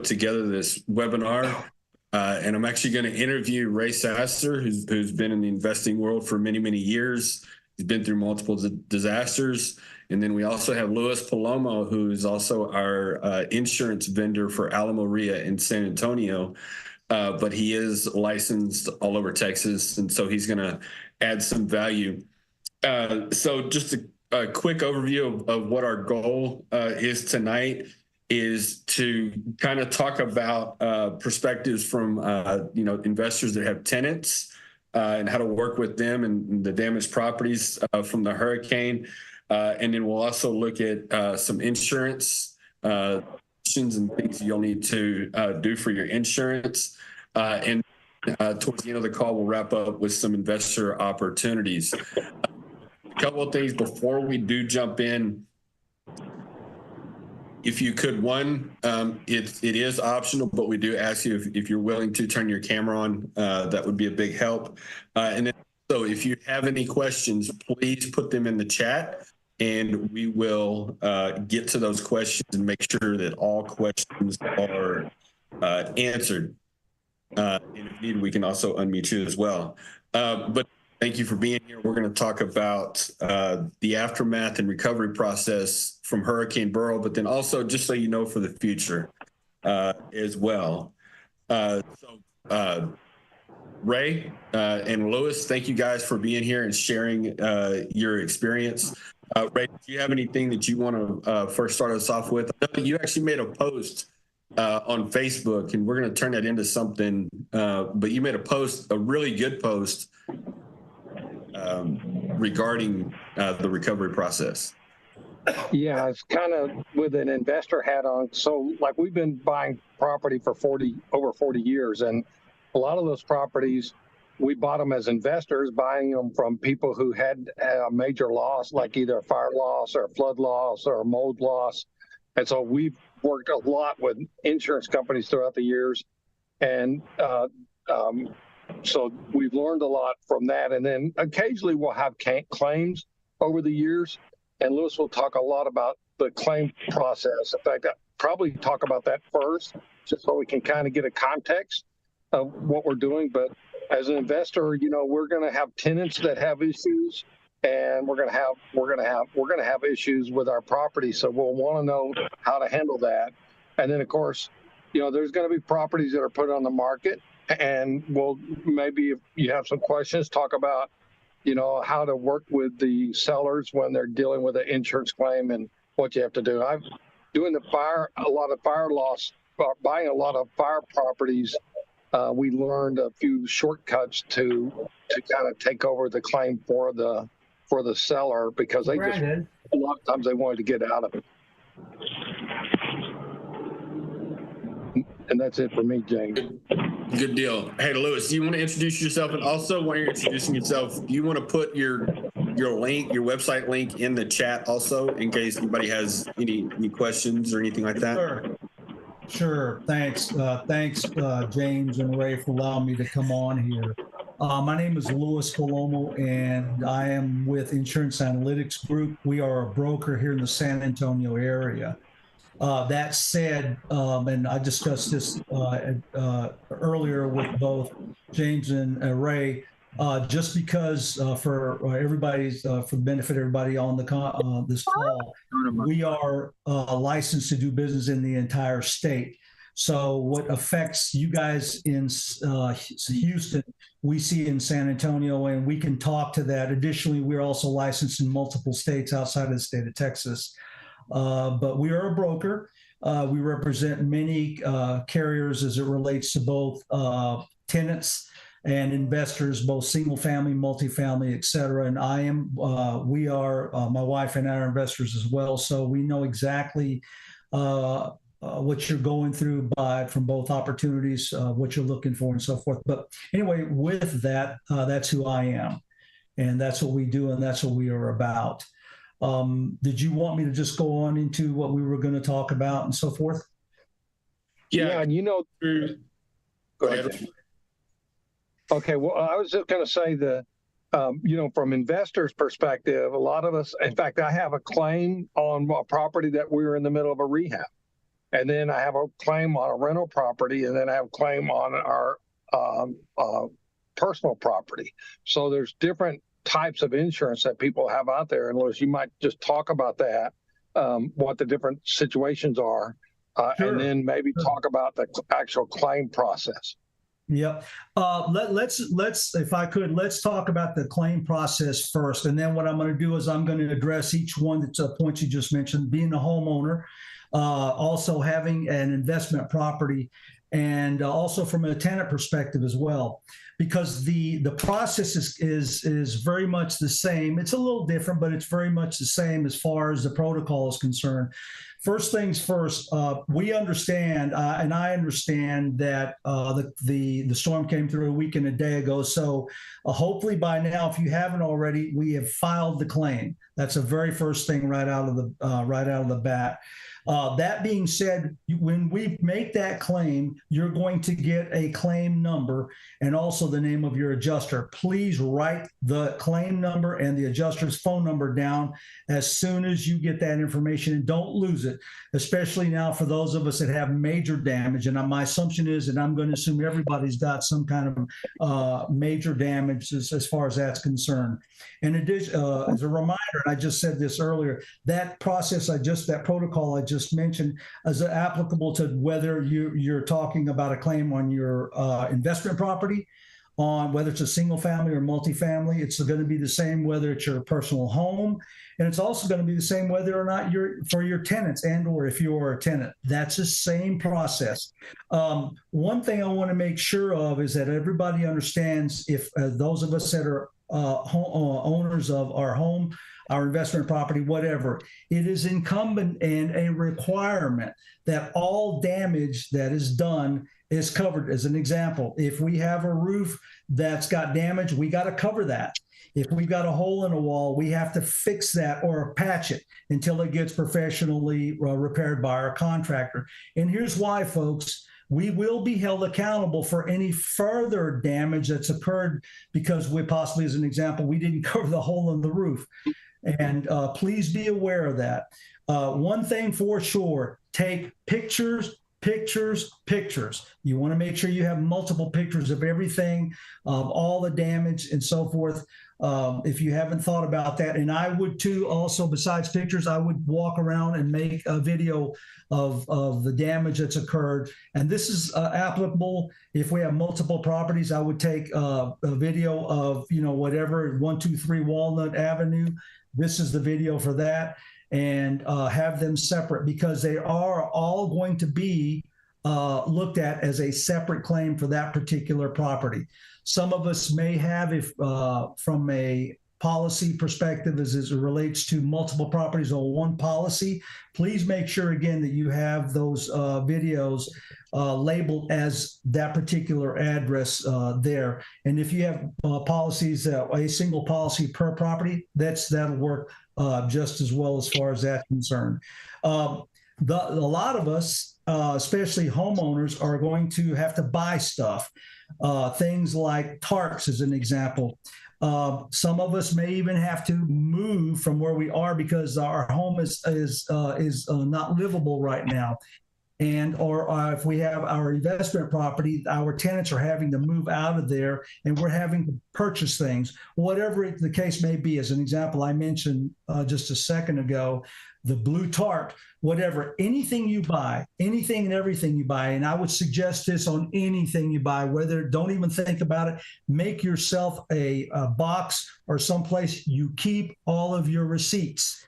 together this webinar, and I'm actually going to interview Ray Sasser, who's been in the investing world for many, many years. He's been through multiple disasters. And then we also have Louis Palomo, who is also our insurance vendor for Alamo RIA in San Antonio. But he is licensed all over Texas, and so he's going to add some value. So just a quick overview of what our goal is tonight is to kind of talk about perspectives from investors that have tenants and how to work with them and the damaged properties from the hurricane. And then we'll also look at some insurance and things you'll need to do for your insurance. And towards the end of the call, we'll wrap up with some investor opportunities. A couple of things before we do jump in. If you could, it is optional, but we do ask you if you're willing to turn your camera on, that would be a big help. And then, so if you have any questions, please put them in the chat, and we will get to those questions and make sure that all questions are answered. And if needed, we can also unmute you as well. But thank you for being here. We're going to talk about the aftermath and recovery process from Hurricane Beryl, but then also, just so you know, for the future as well. Ray and Louis, thank you guys for being here and sharing your experience. Ray, do you have anything that you want to first start us off with? You actually made a post on Facebook, and we're going to turn that into something, but you made a really good post regarding the recovery process. Yeah, it's kind of with an investor hat on. So like we've been buying property for over 40 years, and a lot of those properties, we bought them as investors, buying them from people who had a major loss, like either a fire loss or a flood loss or a mold loss. And so we've worked a lot with insurance companies throughout the years. And so we've learned a lot from that. And then occasionally we'll have claims over the years. And Louis will talk a lot about the claim process. In fact, I'll probably talk about that first, just so we can kind of get a context of what we're doing. But as an investor, we're going to have tenants that have issues, and we're going to have issues with our property. So we'll want to know how to handle that. And then, of course, there's going to be properties that are put on the market, and we'll maybe, if you have some questions, talk about how to work with the sellers when they're dealing with an insurance claim and what you have to do. I'm doing a lot of fire loss, buying a lot of fire properties. We learned a few shortcuts to kind of take over the claim for the seller, because a lot of times they wanted to get out of it. And that's it for me, James. Good deal. Hey, Louis, do you want to introduce yourself? And also, while you're introducing yourself, do you want to put your website link in the chat also, in case anybody has any questions or anything like that? Sure. Thanks. Thanks, James and Ray, for allowing me to come on here. My name is Louis Palomo, and I am with Insurance Analytics Group. We are a broker here in the San Antonio area. That said, and I discussed this earlier with both James and Ray, just because for the benefit of everybody on this call, we are licensed to do business in the entire state. So what affects you guys in Houston, we see in San Antonio, and we can talk to that. Additionally, we're also licensed in multiple states outside of the state of Texas. But we are a broker. We represent many carriers as it relates to both tenants and investors, both single family, multifamily, et cetera. And we are, my wife and I are investors as well. So we know exactly what you're going through from both opportunities, what you're looking for and so forth. But anyway, with that, that's who I am. And that's what we do, and that's what we are about. Did you want me to just go on into what we were going to talk about and so forth? Yeah, and go ahead. Okay, well, I was just going to say that, from investors' perspective, a lot of us, in fact, I have a claim on a property that we were in the middle of a rehab. and then I have a claim on a rental property, and then I have a claim on our personal property. So there's different types of insurance that people have out there. And Louis, you might just talk about that, what the different situations are, Sure. and then maybe talk about the actual claim process. Yep. Let's, if I could, let's talk about the claim process first. And then what I'm going to do is I'm going to address each one that's a point you just mentioned, being a homeowner, also having an investment property, and also from a tenant perspective as well, because the process is very much the same. It's a little different, but it's very much the same as far as the protocol is concerned. First things first, we understand, and I understand that the storm came through a week and a day ago. So hopefully by now, if you haven't already, we have filed the claim. That's the very first thing right out of the bat. That being said, when we make that claim, you're going to get a claim number and also the name of your adjuster. Please write the claim number and the adjuster's phone number down as soon as you get that information, and don't lose it, especially now for those of us that have major damage. And my assumption is, and I'm going to assume everybody's got some kind of major damage as far as that's concerned. In addition, as a reminder, and I just said this earlier, that process that protocol I just mentioned is applicable to whether you're talking about a claim on your investment property, on whether it's a single family or multifamily. It's going to be the same whether it's your personal home, and it's also going to be the same whether or not you're for your tenants, and or if you're a tenant. That's the same process. One thing I want to make sure of is that everybody understands, if those of us that are owners of our home, our investment property, whatever, it is incumbent and a requirement that all damage that is done is covered. As an example, if we have a roof that's got damage, we got to cover that. If we've got a hole in a wall, we have to fix that or patch it until it gets professionally repaired by our contractor. And here's why, folks. We will be held accountable for any further damage that's occurred because we possibly, as an example, we didn't cover the hole in the roof. And please be aware of that. One thing for sure, take pictures. You want to make sure you have multiple pictures of everything, of all the damage and so forth. If you haven't thought about that, and I would too, also besides pictures, I would walk around and make a video of the damage that's occurred. And this is applicable if we have multiple properties. I would take a video of, whatever, 123 Walnut Avenue. This is the video for that, and have them separate, because they are all going to be looked at as a separate claim for that particular property. Some of us may have, if from a policy perspective, as it relates to multiple properties on one policy, please make sure again that you have those videos labeled as that particular address there. And if you have policies, a single policy per property, that'll work just as well as far as that's concerned. A lot of us, especially homeowners, are going to have to buy stuff. Things like tarps, as an example. Some of us may even have to move from where we are because our home is not livable right now. And or if we have our investment property, our tenants are having to move out of there and we're having to purchase things. Whatever the case may be, as an example, I mentioned just a second ago, the blue tarp, whatever, anything you buy, anything and everything you buy, and I would suggest this on anything you buy, don't even think about it, make yourself a box or someplace you keep all of your receipts.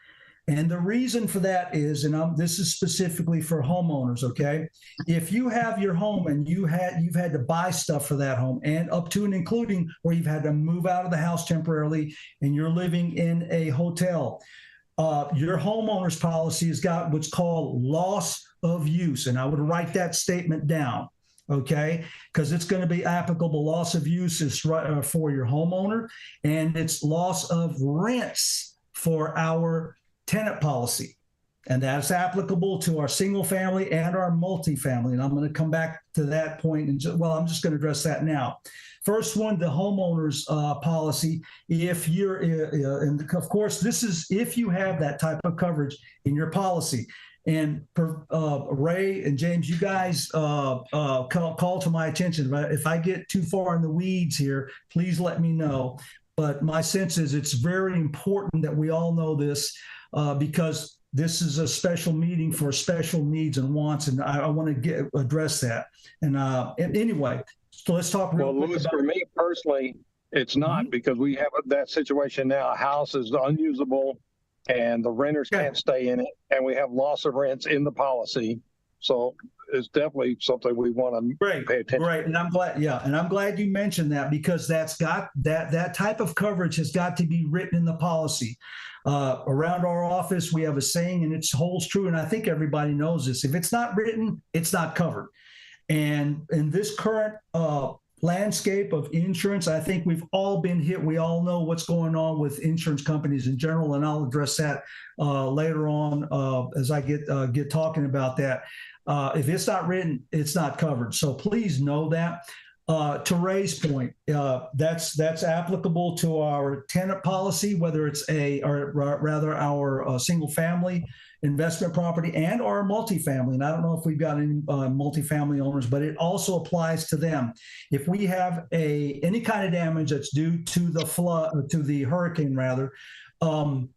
And the reason for that is, and this is specifically for homeowners, okay? If you have your home and you've had to buy stuff for that home, and up to and including where you've had to move out of the house temporarily and you're living in a hotel, your homeowner's policy has got what's called loss of use. And I would write that statement down, okay? Because it's going to be applicable. Loss of use is for your homeowner, and it's loss of rents for our tenant policy. And that's applicable to our single family and our multifamily. And I'm going to come back to that point. I'm just going to address that now. First one, the homeowner's policy. If you're, and of course, this is if you have that type of coverage in your policy. And Ray and James, you guys call to my attention. If I get too far in the weeds here, please let me know. But my sense is it's very important that we all know this because this is a special meeting for special needs and wants, and I want to address that. And anyway, so let's talk real quick Louis, about. for me personally, it's not because we have that situation now. A house is unusable and the renters can't stay in it, and we have loss of rents in the policy. So it's definitely something we want to pay attention to. Great. And I'm glad, and I'm glad you mentioned that because that's got that type of coverage has got to be written in the policy. Around our office, we have a saying, and it holds true, and I think everybody knows this. If it's not written, it's not covered. And in this current landscape of insurance, I think we've all been hit. We all know what's going on with insurance companies in general, and I'll address that later on as I get talking about that. If it's not written, it's not covered. So please know that. To Ray's point, that's applicable to our tenant policy, whether it's our single family investment property and our multifamily. And I don't know if we've got any multifamily owners, but it also applies to them. If we have any kind of damage that's due to the hurricane rather, and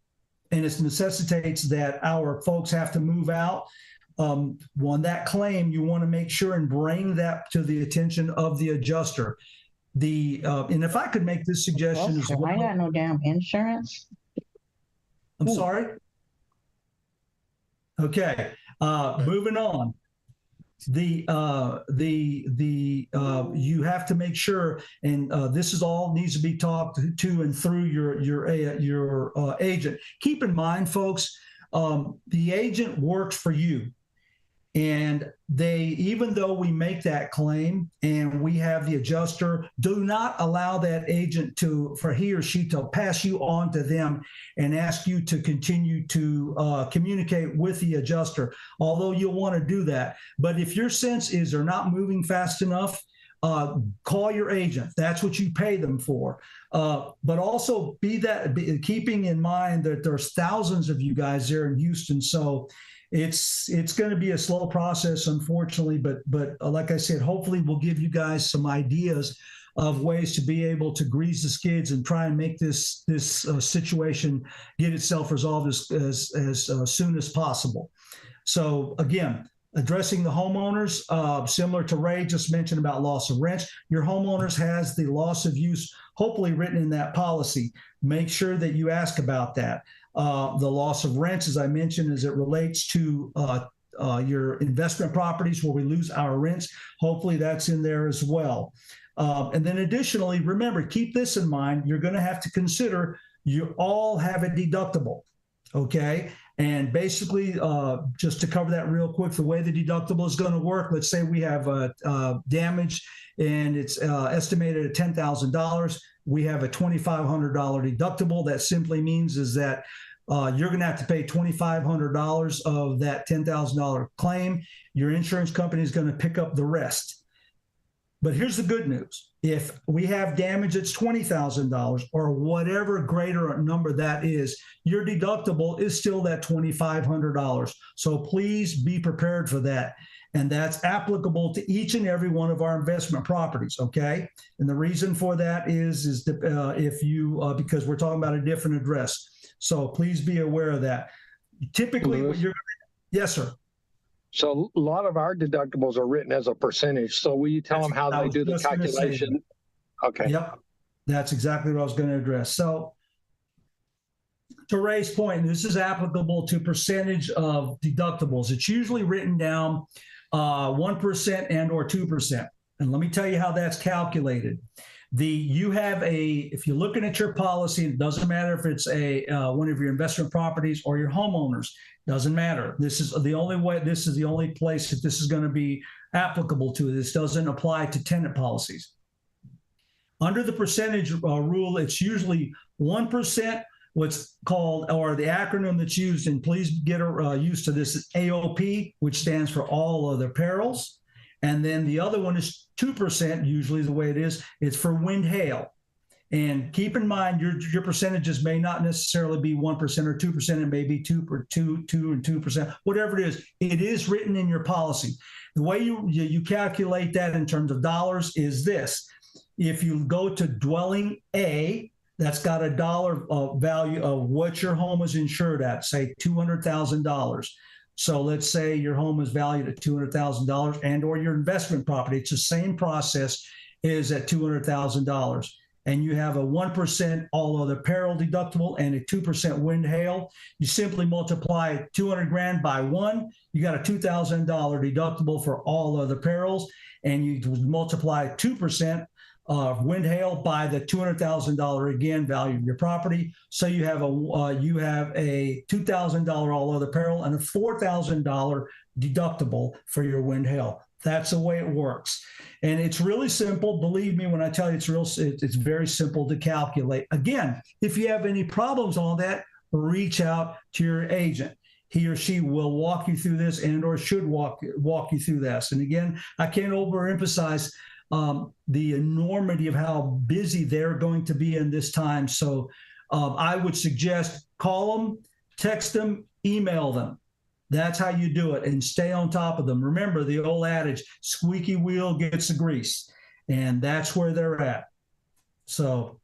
it necessitates that our folks have to move out, on that claim, you want to make sure and bring that to the attention of the adjuster. And if I could make this suggestion as well. I got no damn insurance. I'm sorry. Okay, moving on. You have to make sure, and this is all needs to be talked to and through your agent. Keep in mind, folks, the agent works for you. And even though we make that claim and we have the adjuster, do not allow that agent for he or she to pass you on to them and ask you to continue to communicate with the adjuster, although you'll want to do that. But if your sense is they're not moving fast enough, call your agent. That's what you pay them for. But also keeping in mind that there's thousands of you guys there in Houston. So it's going to be a slow process, unfortunately, but like I said, hopefully we'll give you guys some ideas of ways to be able to grease the skids and try and make this situation get itself resolved as soon as possible. So again, addressing the homeowners, similar to Ray just mentioned about loss of rent, your homeowners has the loss of use hopefully written in that policy. Make sure that you ask about that. The loss of rents, as I mentioned, as it relates to your investment properties where we lose our rents, hopefully that's in there as well. And then additionally, remember, keep this in mind, you're going to have to consider you all have a deductible, okay? And basically, just to cover that real quick, the way the deductible is going to work, let's say we have damage and it's estimated at $10,000. We have a $2,500 deductible. That simply means is that you're going to have to pay $2,500 of that $10,000 claim. Your insurance company is going to pick up the rest. But here's the good news. If we have damage that's $20,000 or whatever greater number that is, your deductible is still that $2,500. So please be prepared for that. And that's applicable to each and every one of our investment properties, okay? And the reason for that is because we're talking about a different address. So please be aware of that. Typically, yes, sir. So a lot of our deductibles are written as a percentage. So will you tell them how they do the calculation? Okay. Yep. That's exactly what I was going to address. So to Ray's point, this is applicable to percentage of deductibles. It's usually written down 1% and or 2%. And let me tell you how that's calculated. If you're looking at your policy, it doesn't matter if it's one of your investment properties or your homeowners, doesn't matter. This is the only place that this is going to be applicable to. This doesn't apply to tenant policies. Under the percentage rule, it's usually 1%, what's called, or the acronym that's used, and please get used to this, is AOP, which stands for all other perils. And then the other one is 2%, usually the way it is, it's for wind hail. And keep in mind, your percentages may not necessarily be 1% or 2%. It may be 2 and 2%, whatever it is. It is written in your policy. The way you calculate that in terms of dollars is this. If you go to dwelling A, that's got a dollar value of what your home is insured at, say $200,000. So let's say your home is valued at $200,000 and or your investment property, it's the same process, is at $200,000. And you have a 1% all other peril deductible and a 2% wind hail. You simply multiply 200 grand by 1, you got a $2,000 deductible for all other perils, and you multiply 2% wind hail by the $200,000 again value of your property. So you have a $2,000 all other peril and a $4,000 deductible for your wind hail. That's the way it works. And it's really simple. Believe me when I tell you it's very simple to calculate. Again, if you have any problems on that, reach out to your agent. He or she will walk you through this and or should walk you through this. And again, I can't overemphasize the enormity of how busy they're going to be in this time. So I would suggest call them, text them, email them. That's how you do it, and stay on top of them. Remember the old adage, squeaky wheel gets the grease, and that's where they're at. So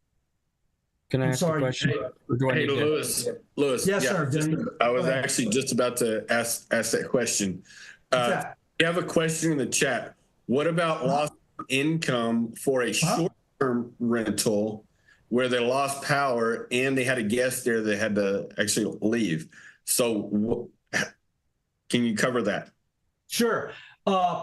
can I ask a question? Hey, Lewis. Yes, yeah, sir. I was actually just about to ask that question. You have a question in the chat. What about loss of income for a short-term rental where they lost power and they had a guest there that had to actually leave? So can you cover that? Sure.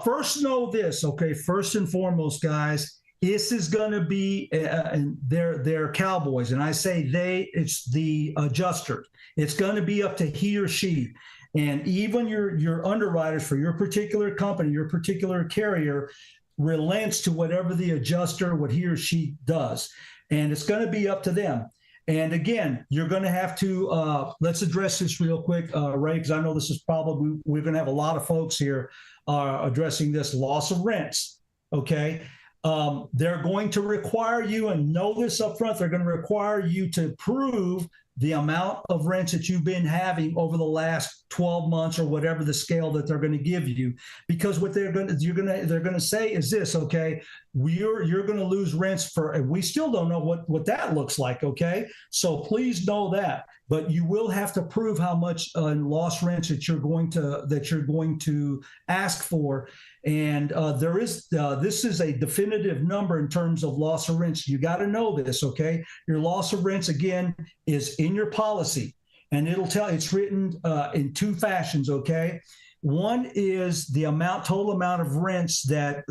First, know this, okay? First and foremost, guys, this is going to be, and they're cowboys, and I say it's the adjuster. It's going to be up to he or she. And even your underwriters for your particular company, your particular carrier, relents to whatever the adjuster, what he or she does. And it's going to be up to them. And again, you're going to have to, let's address this real quick, Ray, because I know this is probably, we're going to have a lot of folks here addressing this loss of rents, okay? They're going to require you, and know this up front, they're going to require you to prove the amount of rents that you've been having over the last 12 months or whatever the scale that they're going to give you. Because what they're going to say is this, okay, you're going to lose rents for, and we still don't know what that looks like, okay? So please know that. But you will have to prove how much lost rents that you're going to ask for. And this is a definitive number in terms of loss of rents. You got to know this, okay? Your loss of rents, again, is in your policy, and it's written in two fashions, okay? One is the total amount of rents that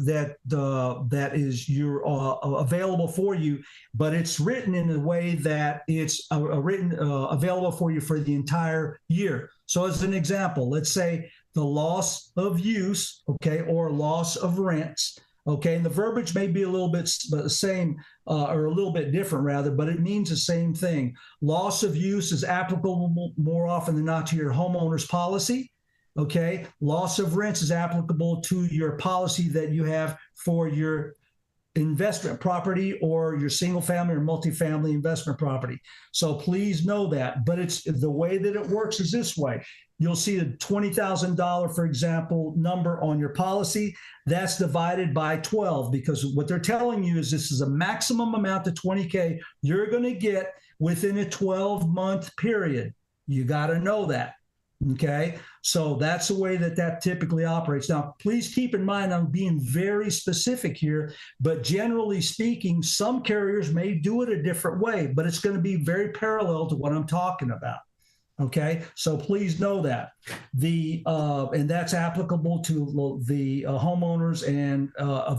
is available for you, but it's written in a way that it's available for you for the entire year. So as an example, let's say the loss of use, okay, or loss of rents, okay, and the verbiage may be a little bit the same or a little bit different rather, but it means the same thing. Loss of use is applicable more often than not to your homeowner's policy. Okay, loss of rents is applicable to your policy that you have for your investment property or your single family or multifamily investment property. So please know that. But it's the way that it works is this way. You'll see a $20,000, for example, number on your policy. That's divided by 12, because what they're telling you is this is a maximum amount of $20K you're going to get within a 12-month period. You got to know that. Okay, so that's the way that typically operates. Now, please keep in mind, I'm being very specific here, but generally speaking, some carriers may do it a different way, but it's going to be very parallel to what I'm talking about. Okay, so please know that and that's applicable to the homeowners and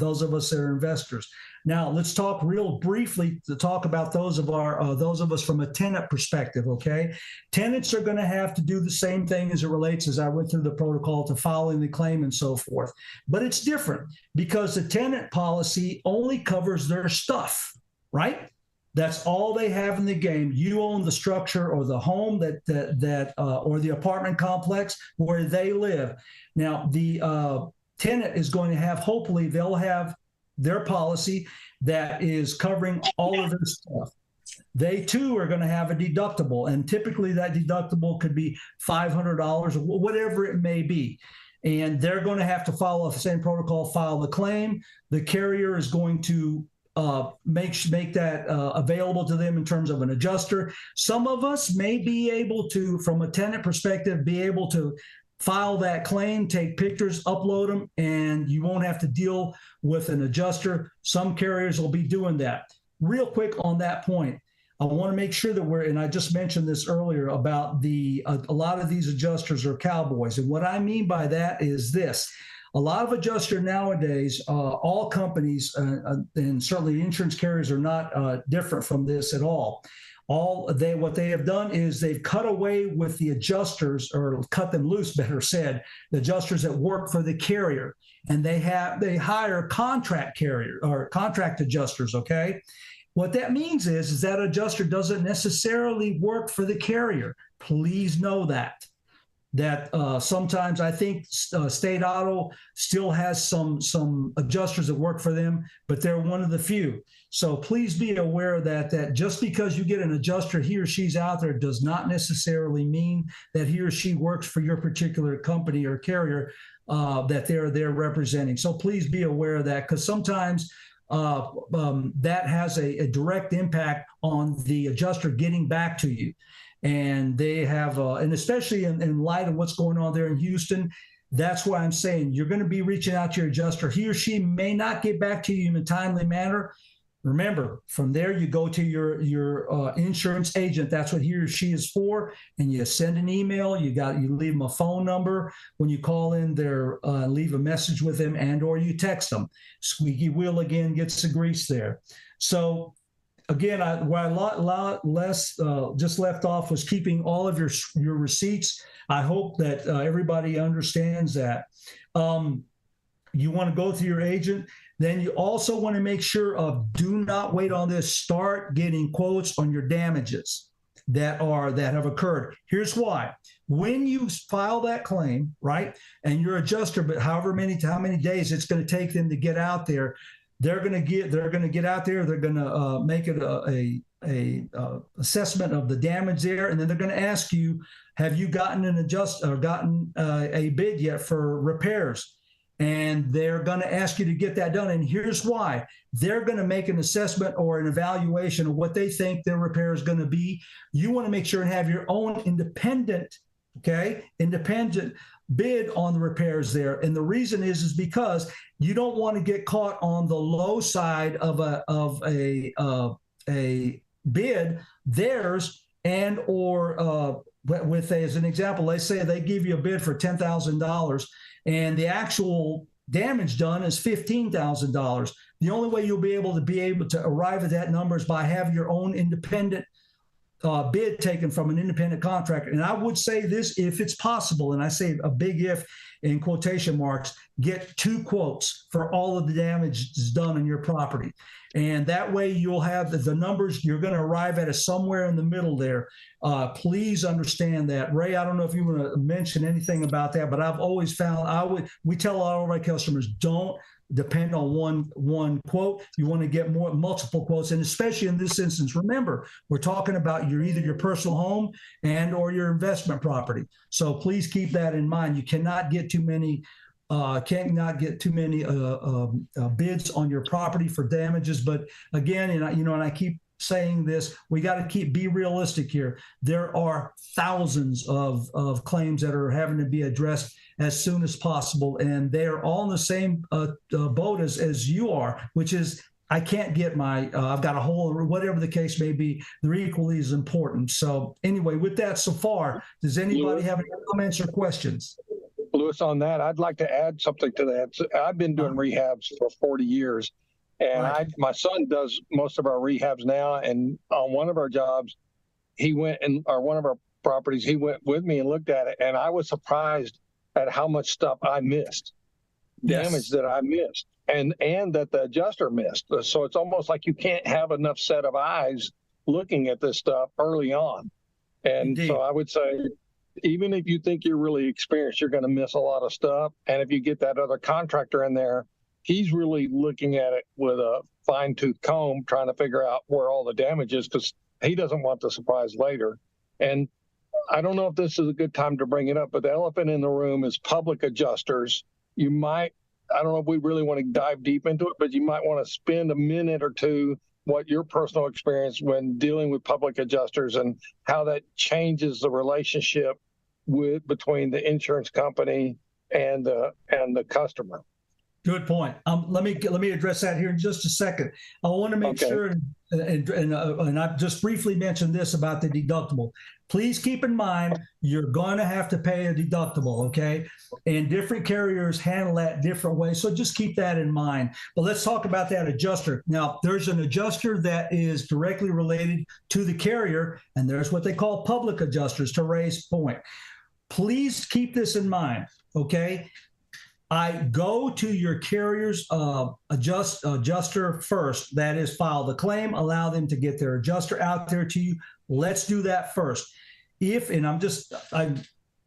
those of us that are investors. Now, let's talk real briefly to talk about those of us from a tenant perspective. Okay, tenants are going to have to do the same thing as it relates, as I went through the protocol, to filing the claim and so forth. But it's different because the tenant policy only covers their stuff, right? That's all they have in the game. You own the structure or the home or the apartment complex where they live. Now, the tenant is going to have, hopefully, they'll have their policy that is covering all of their stuff. They too are going to have a deductible, and typically that deductible could be $500 or whatever it may be. And they're going to have to follow the same protocol, file the claim. The carrier is going to make that available to them in terms of an adjuster. Some of us may be able to, from a tenant perspective, be able to file that claim, take pictures, upload them, and you won't have to deal with an adjuster. Some carriers will be doing that. Real quick on that point, I want to make sure that and I just mentioned this earlier about a lot of these adjusters are cowboys. And what I mean by that is this. A lot of adjuster nowadays, all companies, and certainly insurance carriers are not different from this at all. What they have done is they've cut away with the adjusters, or cut them loose, better said, the adjusters that work for the carrier, and they hire contract carrier or contract adjusters. Okay, what that means is that adjuster doesn't necessarily work for the carrier. Please know that. Sometimes I think State Auto still has some adjusters that work for them, but they're one of the few. So please be aware that just because you get an adjuster, he or she's out there, does not necessarily mean that he or she works for your particular company or carrier that they're representing. So please be aware of that, because sometimes that has a direct impact on the adjuster getting back to you. And they have, and especially in light of what's going on there in Houston, that's why I'm saying you're going to be reaching out to your adjuster. He or she may not get back to you in a timely manner. Remember, from there, you go to your insurance agent. That's what he or she is for. And you send an email. You leave them a phone number. When you call in there, leave a message with them, or you text them. Squeaky wheel again gets the grease there. So again, where I just left off was keeping all of your receipts. I hope that everybody understands that. You want to go through your agent. Then you also want to make sure do not wait on this. Start getting quotes on your damages that have occurred. Here's why. When you file that claim, right, and your adjuster, but how many days it's going to take them to get out there, they're going to get out there. They're going to make it a assessment of the damage there, and then they're going to ask you, have you gotten gotten a bid yet for repairs? And they're going to ask you to get that done. And here's why. They're going to make an assessment or an evaluation of what they think their repair is going to be. You want to make sure and have your own independent bid on the repairs there. And the reason is because you don't want to get caught on the low side of a bid, theirs, and or as an example, let's say they give you a bid for $10,000 and the actual damage done is $15,000. The only way you'll be able to arrive at that number is by having your own independent bid taken from an independent contractor. And I would say this, if it's possible, and I say a big if in quotation marks, get 2 quotes for all of the damage done on your property. And that way you'll have the numbers you're going to arrive at is somewhere in the middle there. Please understand that. Ray, I don't know if you want to mention anything about that, but I've always found we tell all of our customers, don't depend on one quote. You want to get multiple quotes, and especially in this instance, remember, we're talking about either your personal home and or your investment property. So please keep that in mind. You cannot get too many bids on your property for damages. But again, and I keep saying this, we got to be realistic here. There are thousands of claims that are having to be addressed as soon as possible, and they are all in the same boat as you are, which is I can't get I've got a hole, or whatever the case may be. They're equally as important. So anyway, with that so far, does anybody have any comments or questions? Louis, on that, I'd like to add something to that. So I've been doing rehabs for 40 years, and my son does most of our rehabs now. And on one of our jobs, one of our properties, he went with me and looked at it, and I was surprised at how much stuff I missed, damage that I missed, and that the adjuster missed. So it's almost like you can't have enough set of eyes looking at this stuff early on. And Indeed. So I would say, even if you think you're really experienced, you're going to miss a lot of stuff. And if you get that other contractor in there, he's really looking at it with a fine-tooth comb, trying to figure out where all the damage is, because he doesn't want the surprise later. And I don't know if this is a good time to bring it up, but the elephant in the room is public adjusters. You might, I don't know if we really want to dive deep into it, but you might want to spend a minute or two what your personal experience when dealing with public adjusters and how that changes the relationship between the insurance company and the customer. Good point. Let me address that here in just a second. I want to make sure, and I just briefly mentioned this about the deductible. Please keep in mind you're going to have to pay a deductible, okay? And different carriers handle that different ways, so just keep that in mind. But let's talk about that adjuster. Now, there's an adjuster that is directly related to the carrier, and there's what they call public adjusters, to Ray's point. Please keep this in mind, okay? I go to your carrier's adjuster first. That is, file the claim, allow them to get their adjuster out there to you. Let's do that first. I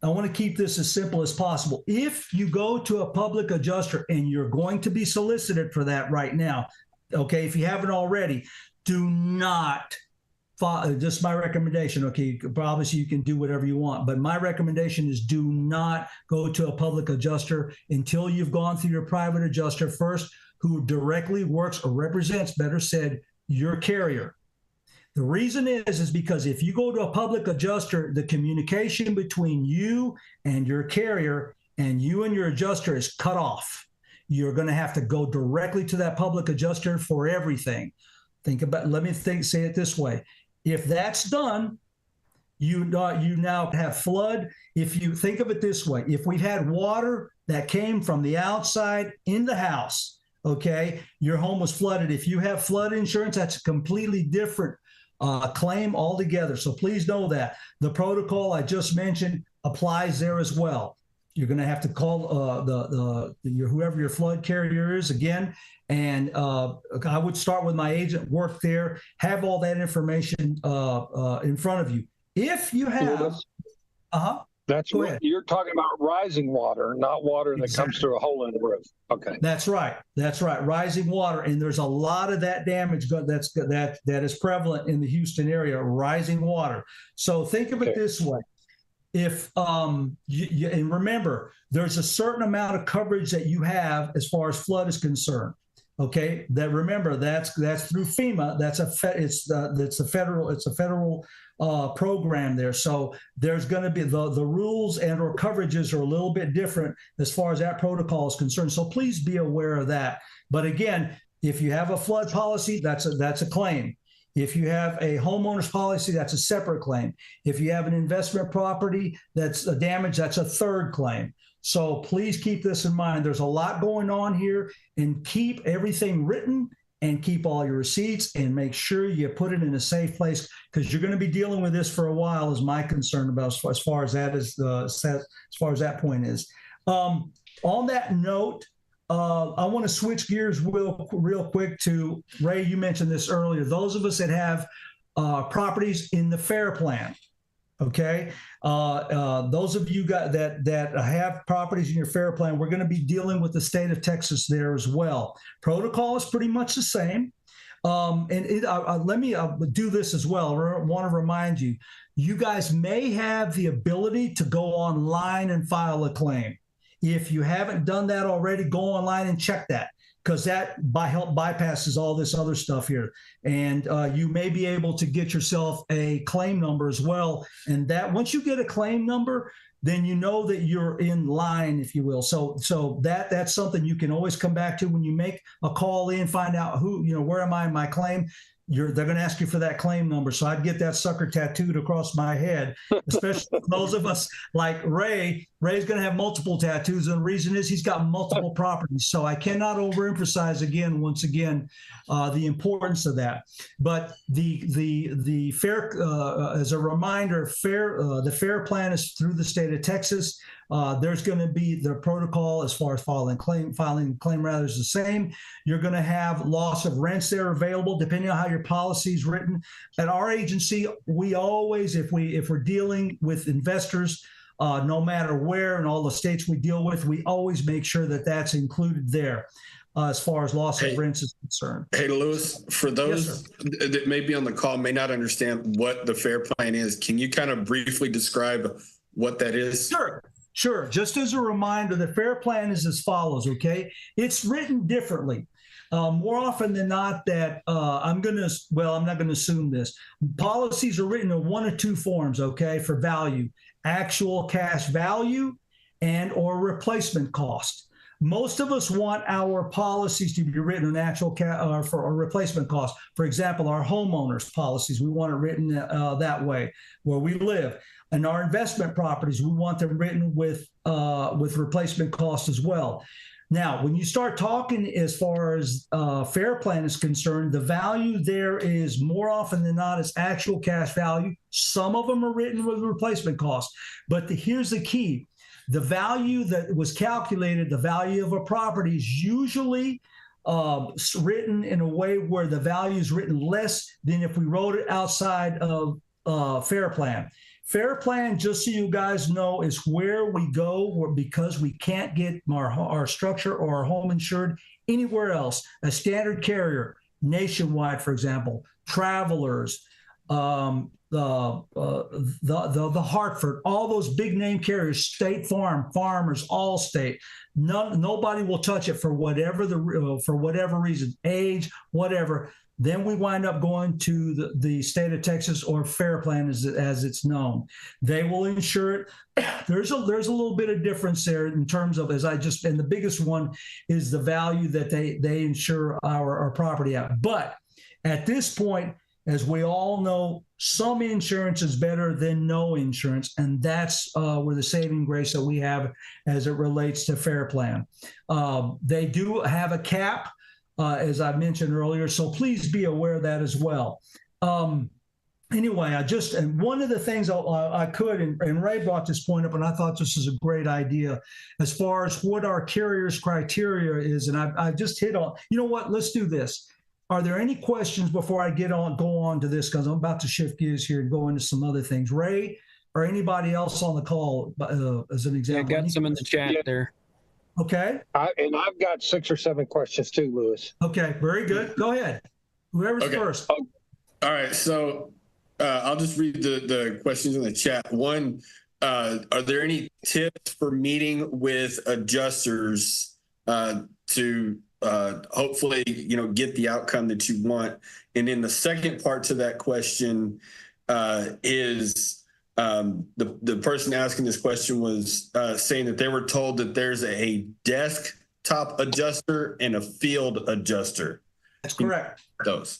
want to keep this as simple as possible. If you go to a public adjuster, and you're going to be solicited for that right now, okay, if you haven't already, do not just my recommendation, okay, obviously you can do whatever you want, but my recommendation is do not go to a public adjuster until you've gone through your private adjuster first, who directly works or represents, better said, your carrier. The reason is because if you go to a public adjuster, the communication between you and your carrier and you and your adjuster is cut off. You're going to have to go directly to that public adjuster for everything. Say it this way. If that's done, you now have flood. If you think of it this way, if we've had water that came from the outside in the house, okay, your home was flooded. If you have flood insurance, that's a completely different claim altogether. So please know that. The protocol I just mentioned applies there as well. You're going to have to call whoever your flood carrier is again. And I would start with my agent, work there, have all that information in front of you. If you have, that's what you're talking about, rising water, not water that comes through a hole in the roof. Okay. That's right. Rising water. And there's a lot of that damage that is prevalent in the Houston area, rising water. So think of it this way. If and remember, there's a certain amount of coverage that you have as far as flood is concerned. Okay, remember that's through FEMA. It's a federal program there. So there's going to be the rules and or coverages are a little bit different as far as that protocol is concerned. So please be aware of that. But again, if you have a flood policy, that's a claim. If you have a homeowner's policy, that's a separate claim. If you have an investment property that's a damage, that's a third claim. So please keep this in mind. There's a lot going on here, and keep everything written and keep all your receipts and make sure you put it in a safe place, because you're going to be dealing with this for a while, is my concern about as far as that point is. On that note, I want to switch gears real quick to Ray. You mentioned this earlier. Those of us that have properties in the FAIR plan, okay? Those of you that have properties in your FAIR plan, we're going to be dealing with the state of Texas there as well. Protocol is pretty much the same. Let me do this as well. I want to remind you, you guys may have the ability to go online and file a claim. If you haven't done that already, go online and check that, because that bypasses all this other stuff here. And you may be able to get yourself a claim number as well. And that once you get a claim number, then you know that you're in line, if you will. So that's something you can always come back to when you make a call in, find out where am I in my claim. They're going to ask you for that claim number. So I'd get that sucker tattooed across my head, especially those of us like Ray. Ray's going to have multiple tattoos, and the reason is he's got multiple properties. So I cannot overemphasize once again, the importance of that. But the FAIR, as a reminder, the FAIR plan is through the state of Texas. There's going to be the protocol as far as filing claim is the same. You're going to have loss of rents there available depending on how your policy is written. At our agency, we always, if we're dealing with investors, no matter where in all the states we deal with, we always make sure that that's included there. as far as loss of Hey. rents is concerned. Hey, Lewis, for those that may be on the call, may not understand what the FAIR plan is, can you kind of briefly describe what that is? Sure. Just as a reminder, the FAIR plan is as follows, okay? It's written differently. More often than not that I'm not going to assume this. Policies are written in one of two forms, okay, for value: actual cash value and or replacement cost. Most of us want our policies to be written in actual for a replacement cost. For example, our homeowners policies, we want it written that way where we live. And our investment properties, we want them written with replacement cost as well. Now, when you start talking as far as FAIR plan is concerned, the value there is more often than not is actual cash value. Some of them are written with replacement cost. But here's the key. The value that was calculated, the value of a property, is usually written in a way where the value is written less than if we wrote it outside of FAIR plan. FAIR plan, just so you guys know, is where we go because we can't get our structure or our home insured anywhere else. A standard carrier, Nationwide, for example, Travelers, the Hartford, all those big name carriers, State Farm, Farmers, Allstate. Nobody will touch it for whatever reason, age, whatever. Then we wind up going to the state of Texas, or FAIR plan as it's known. They will insure it. There's a little bit of difference there in terms of, and the biggest one is the value that they insure our property at. But at this point, as we all know, some insurance is better than no insurance, and that's where the saving grace that we have as it relates to FAIR plan. They do have a cap, as I mentioned earlier, so please be aware of that as well. Anyway, and one of the things I could, and Ray brought this point up, and I thought this is a great idea, as far as what our carrier's criteria is, and I just hit on, you know what, let's do this. Are there any questions before I go on to this, because I'm about to shift gears here and go into some other things. Ray, or anybody else on the call, as an example? Yeah, got some in the chat there. Okay. And I've got 6 or 7 questions too, Lewis. Okay, very good. Go ahead. Whoever's first. All right, so I'll just read the questions in the chat. One, are there any tips for meeting with adjusters to hopefully, get the outcome that you want? And then the second part to that question is the person asking this question was saying that they were told that there's a desktop adjuster and a field adjuster. That's correct. Those.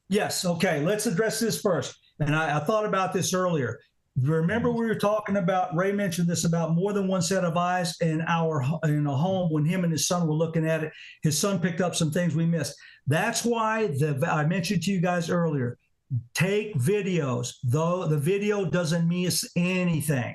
Yes. Okay. Let's address this first. And I thought about this earlier. Remember, we were talking about, Ray mentioned this, about more than one set of eyes in a home. When him and his son were looking at it, his son picked up some things we missed. That's why I mentioned to you guys earlier, take videos, though the video doesn't miss anything.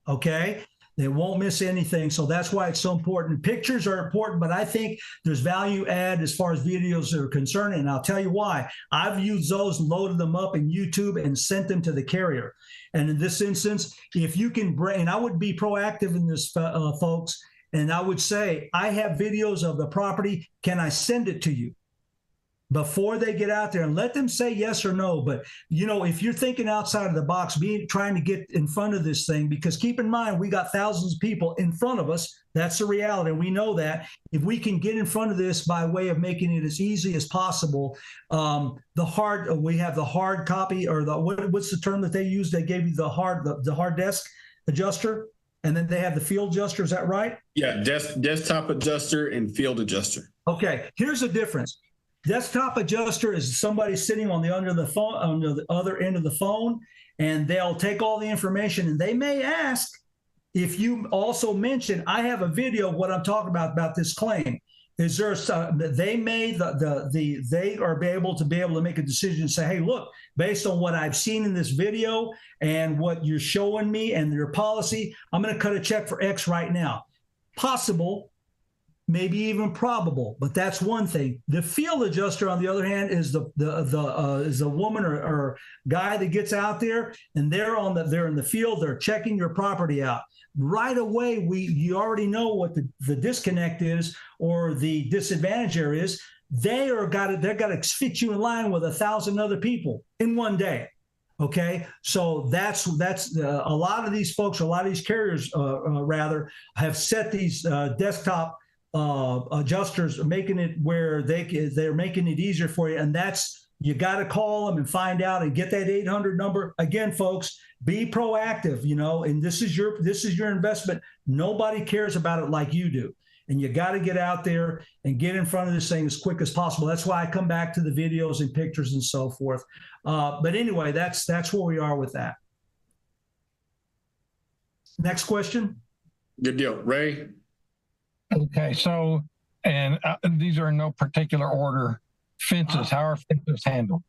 Okay? They won't miss anything. So that's why it's so important. Pictures are important, but I think there's value add as far as videos are concerned. And I'll tell you why. I've used those, loaded them up in YouTube and sent them to the carrier. And in this instance, if you can and I would be proactive in this, folks, and I would say, I have videos of the property. Can I send it to you? Before they get out there, and let them say yes or no. But, if you're thinking outside of the box, trying to get in front of this thing, because keep in mind, we got thousands of people in front of us. That's the reality. And we know that if we can get in front of this by way of making it as easy as possible, we have the hard copy, or what's the term that they use? They gave you the hard desk adjuster, and then they have the field adjuster. Is that right? Yeah. Desktop adjuster and field adjuster. Okay. Here's the difference. Desktop adjuster is somebody sitting on the other end of the phone, and they'll take all the information, and they may ask if you also mention, I have a video of what I'm talking about this claim. Is there they are able to make a decision and say, hey, look, based on what I've seen in this video and what you're showing me and your policy, I'm going to cut a check for X right now. Possible. Maybe even probable, but that's one thing. The field adjuster, on the other hand, is the woman or guy that gets out there, and they're in the field. They're checking your property out. right away, you already know what the disconnect is or the disadvantage there is. They're got to fit you in line with 1,000 other people in one day. Okay, so that's a lot of these folks, a lot of these carriers, rather, have set these desktop adjusters, making it where they're making it easier for you, and that's, you got to call them and find out and get that 800 number. Again, folks, be proactive, and this is your investment. Nobody cares about it like you do. And you got to get out there and get in front of this thing as quick as possible. That's why I come back to the videos and pictures and so forth. But anyway, that's where we are with that. Next question. Good deal. Ray? Okay, so, and these are in no particular order. Fences, how are fences handled?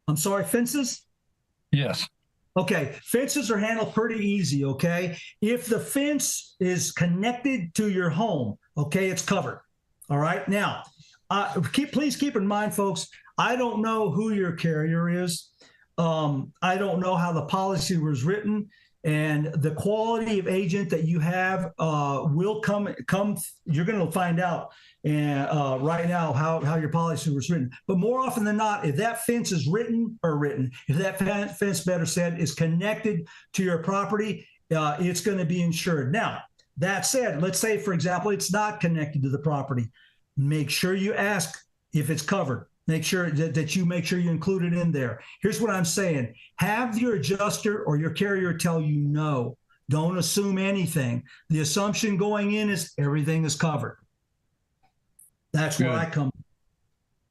I'm sorry, fences? Yes. Okay, fences are handled pretty easy, okay? If the fence is connected to your home, okay, it's covered. All right, now, please keep in mind, folks, I don't know who your carrier is. I don't know how the policy was written, and the quality of agent that you have will come. You're going to find out right now how your policy was written. But more often than not, if that fence is if that fence, better said, is connected to your property, it's going to be insured. Now, that said, let's say, for example, it's not connected to the property. Make sure you ask if it's covered. Make sure that you include it in there. Here's what I'm saying. Have your adjuster or your carrier tell you no. Don't assume anything. The assumption going in is everything is covered. That's where I come.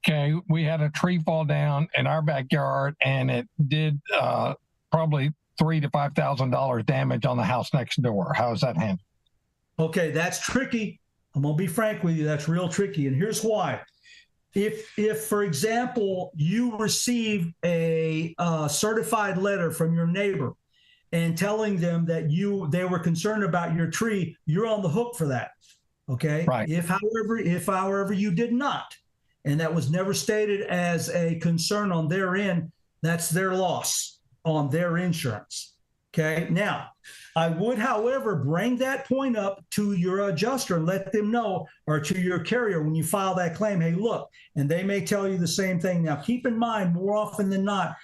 Okay, we had a tree fall down in our backyard, and it did probably $3,000 to $5,000 damage on the house next door. How is that handled? Okay, that's tricky. I'm gonna be frank with you. That's real tricky, and here's why. If for example, you receive a certified letter from your neighbor and telling them that they were concerned about your tree, you're on the hook for that. Okay. Right. If however you did not, and that was never stated as a concern on their end, that's their loss on their insurance. Okay. Now, I would, however, bring that point up to your adjuster and let them know, or to your carrier when you file that claim, hey, look, and they may tell you the same thing. Now, keep in mind, more often than not,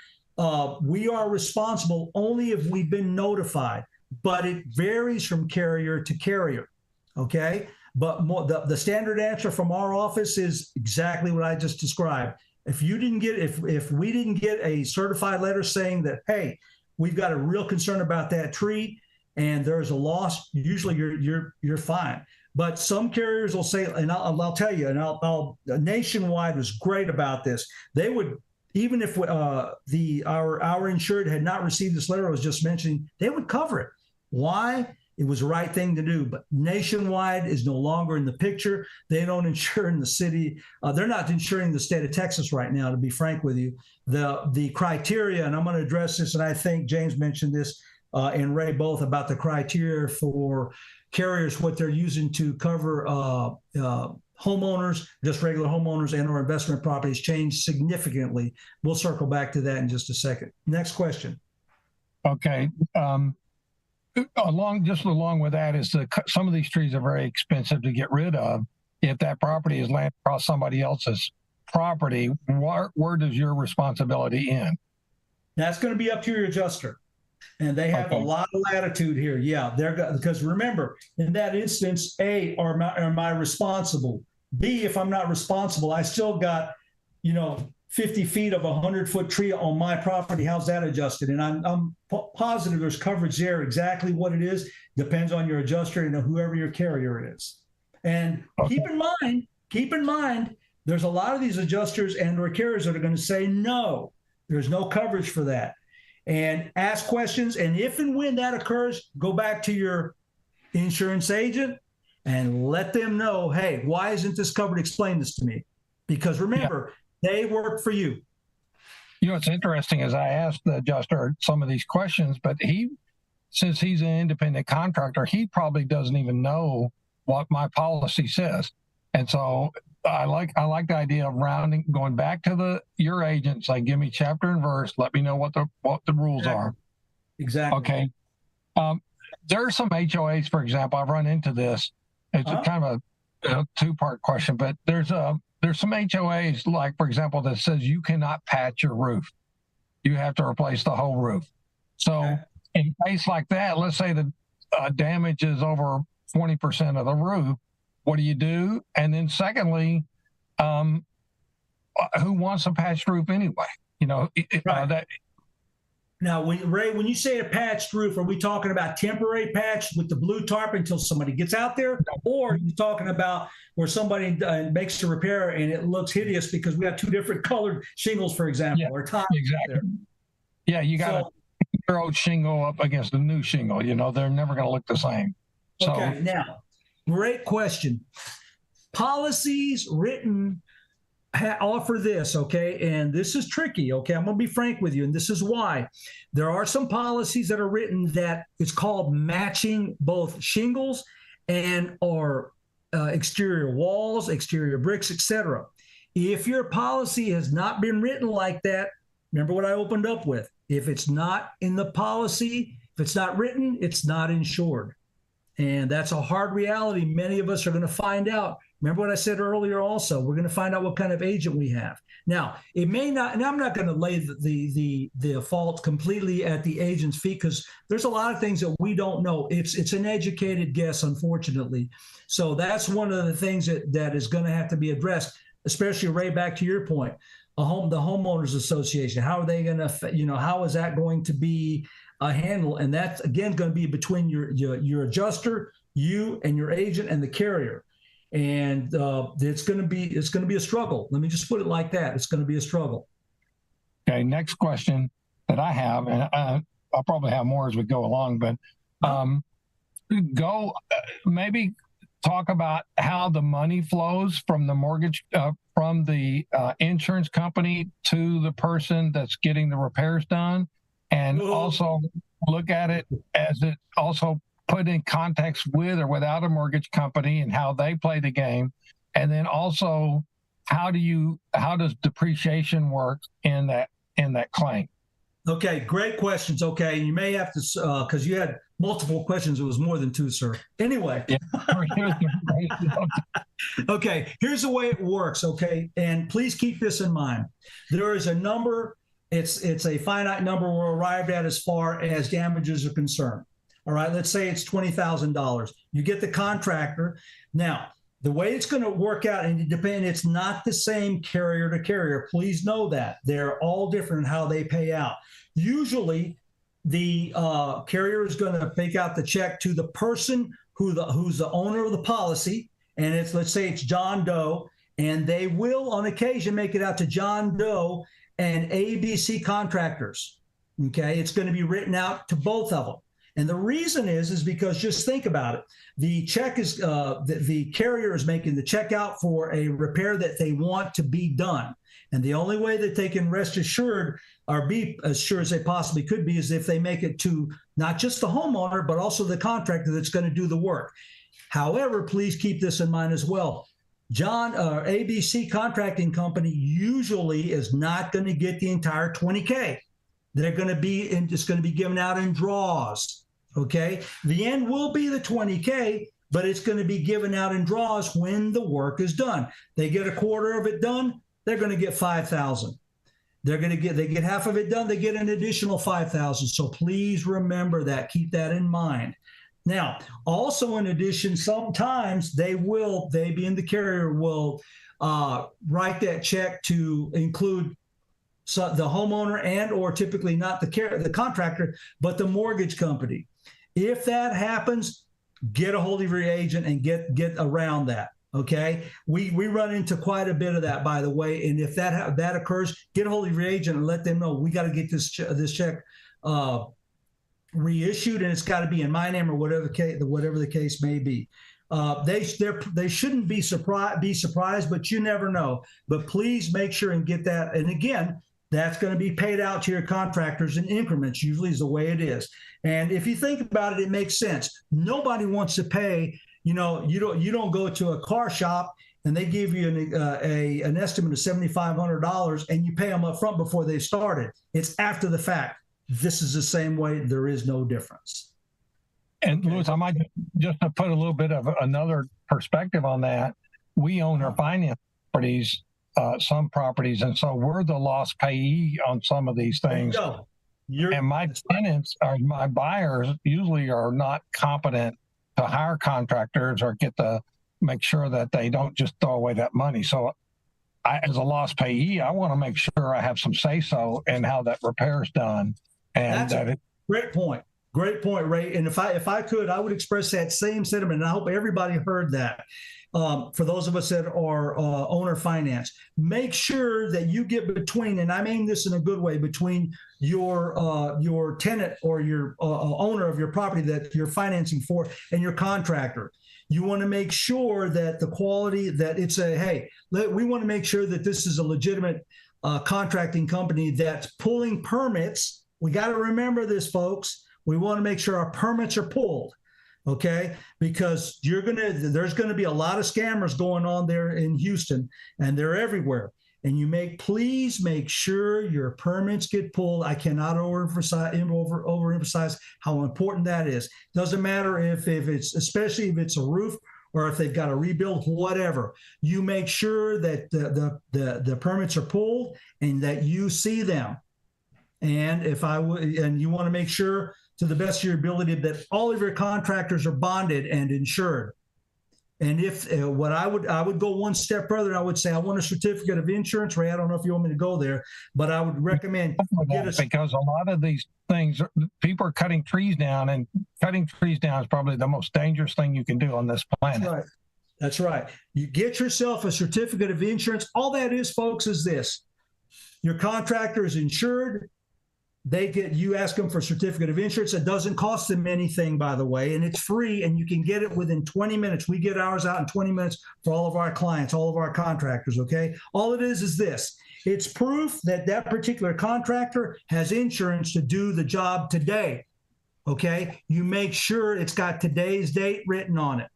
we are responsible only if we've been notified, but it varies from carrier to carrier. Okay. But the standard answer from our office is exactly what I just described. If we didn't get a certified letter saying that, hey, we've got a real concern about that tree and there's a loss, usually you're fine. But some carriers will say, and I'll tell you, and Nationwide was great about this. They would, even if our insured had not received this letter I was just mentioning, they would cover it. Why? It was the right thing to do. But Nationwide is no longer in the picture. They don't insure in the city. They're not insuring the state of Texas right now, to be frank with you. The criteria, and I'm going to address this, and I think James mentioned this and Ray both, about the criteria for carriers, what they're using to cover homeowners, just regular homeowners, and or investment properties changed significantly. We'll circle back to that in just a second. Next question. Okay. Along with that is some of these trees are very expensive to get rid of. If that property is land across somebody else's property, where does your responsibility end? That's going to be up to your adjuster. And they have a lot of latitude here. Yeah, because remember, in that instance, A, am I responsible? B, if I'm not responsible, I still got, 50 feet of a 100-foot tree on my property. How's that adjusted? And I'm positive there's coverage there. Exactly what it is depends on your adjuster and whoever your carrier is. And keep in mind, there's a lot of these adjusters and or carriers that are going to say, no, there's no coverage for that. And ask questions. And if and when that occurs, go back to your insurance agent and let them know, hey, why isn't this covered? Explain this to me. Because remember, they work for you. What's interesting is I asked the adjuster some of these questions, but since he's an independent contractor, he probably doesn't even know what my policy says. And so I like the idea of going back to your agent, say, give me chapter and verse, let me know what the rules are. Exactly. Okay. there are some HOAs, for example, I've run into this. It's a kind of a two-part question, but there's some HOAs, like, for example, that says you cannot patch your roof. You have to replace the whole roof. So in a case like that, let's say the damage is over 20% of the roof. What do you do? And then secondly, who wants a patched roof anyway? You know, Now, Ray, when you say a patched roof, are we talking about temporary patch with the blue tarp until somebody gets out there? Or are you talking about where somebody makes a repair and it looks hideous because we have two different colored shingles, for example, or tiles? Exactly. There. Yeah, you got a year-old shingle up against a new shingle. You know, they're never going to look the same. So, okay, now, great question. Policies written offer this, okay, and this is tricky, okay? I'm going to be frank with you, and this is why. There are some policies that are written that it's called matching both shingles and or exterior walls, exterior bricks, etc. If your policy has not been written like that, remember what I opened up with. If it's not in the policy, if it's not written, it's not insured. And that's a hard reality. Many of us are going to find out. Remember what I said earlier also, we're going to find out what kind of agent we have. Now, it may not, and I'm not going to lay the fault completely at the agent's feet because there's a lot of things that we don't know. It's an educated guess, unfortunately. So that's one of the things that is going to have to be addressed, especially Ray, back to your point, the homeowners association. How are they going to, you know, how is that going to be handled? And that's, again, going to be between your adjuster, you and your agent and the carrier. And it's going to be a struggle. Let me just put it like that. It's going to be a struggle. Okay. Next question that I have, and I'll probably have more as we go along, but maybe talk about how the money flows from the mortgage, from the insurance company to the person that's getting the repairs done, and also look at it as it also put in context with or without a mortgage company and how they play the game. And then also, how does depreciation work in that claim? Okay, great questions. Okay, you may have to, because you had multiple questions. It was more than two, sir. Anyway. Okay, here's the way it works, okay? And please keep this in mind. There is a number, it's a finite number we're arrived at as far as damages are concerned. All right, let's say it's $20,000. You get the contractor. Now, the way it's going to work out, and it's not the same carrier to carrier. Please know that. They're all different in how they pay out. Usually, the carrier is going to make out the check to the person who's the owner of the policy, and let's say it's John Doe, and they will, on occasion, make it out to John Doe and ABC contractors. Okay, it's going to be written out to both of them. And the reason is because just think about it. The check is, the carrier is making the check out for a repair that they want to be done. And the only way that they can rest assured or be as sure as they possibly could be is if they make it to not just the homeowner, but also the contractor that's going to do the work. However, please keep this in mind as well. ABC Contracting Company usually is not going to get the entire $20K. They're going to be, it's going to be given out in draws. Okay, the end will be the $20K, but it's going to be given out in draws when the work is done. They get a quarter of it done, they're going to get $5,000. They get half of it done, they get an additional $5,000. So please remember that, keep that in mind. Now, also in addition, sometimes they being the carrier, will write that check to include the homeowner and or typically not the contractor, but the mortgage company. If that happens, get a hold of your agent and get around that. Okay, we run into quite a bit of that, by the way. And if that occurs, get a hold of your agent and let them know we got to get this check reissued, and it's got to be in my name or whatever the case may be. They shouldn't be surprised, but you never know. But please make sure and get that. And again, that's going to be paid out to your contractors in increments, usually is the way it is. And if you think about it, it makes sense. Nobody wants to pay, you don't go to a car shop and they give you an estimate of $7,500 and you pay them up front before they started. It's after the fact. This is the same way. There is no difference. And Louis, I might just to put a little bit of another perspective on that. We own or finance properties, some properties, and so we're the loss payee on some of these things. And my tenants or my buyers usually are not competent to hire contractors or make sure that they don't just throw away that money. So as a loss payee, I want to make sure I have some say-so in how that repair is done. And great point. Great point, Ray. And if I could, I would express that same sentiment. And I hope everybody heard that. For those of us that are owner finance, make sure that you get between, and I mean this in a good way, between your tenant or your owner of your property that you're financing for and your contractor. You want to make sure that the quality, that it's we want to make sure that this is a legitimate contracting company that's pulling permits. We got to remember this, folks. We want to make sure our permits are pulled, okay? Because there's gonna be a lot of scammers going on there in Houston, and they're everywhere. And please make sure your permits get pulled. I cannot overemphasize how important that is. Doesn't matter if it's, especially if it's a roof or if they've got to rebuild, whatever. You make sure that the permits are pulled and that you see them. And you want to make sure, to the best of your ability, that all of your contractors are bonded and insured. And if I would go one step further, and I would say I want a certificate of insurance. Ray, I don't know if you want me to go there, but I would recommend because a lot of these things, people are cutting trees down, and cutting trees down is probably the most dangerous thing you can do on this planet. That's right. That's right. You get yourself a certificate of insurance. All that is, folks, is this: your contractor is insured. You ask them for a certificate of insurance. It doesn't cost them anything, by the way, and it's free, and you can get it within 20 minutes. We get ours out in 20 minutes for all of our clients, all of our contractors, okay? All it is this. It's proof that that particular contractor has insurance to do the job today, okay? You make sure it's got today's date written on it,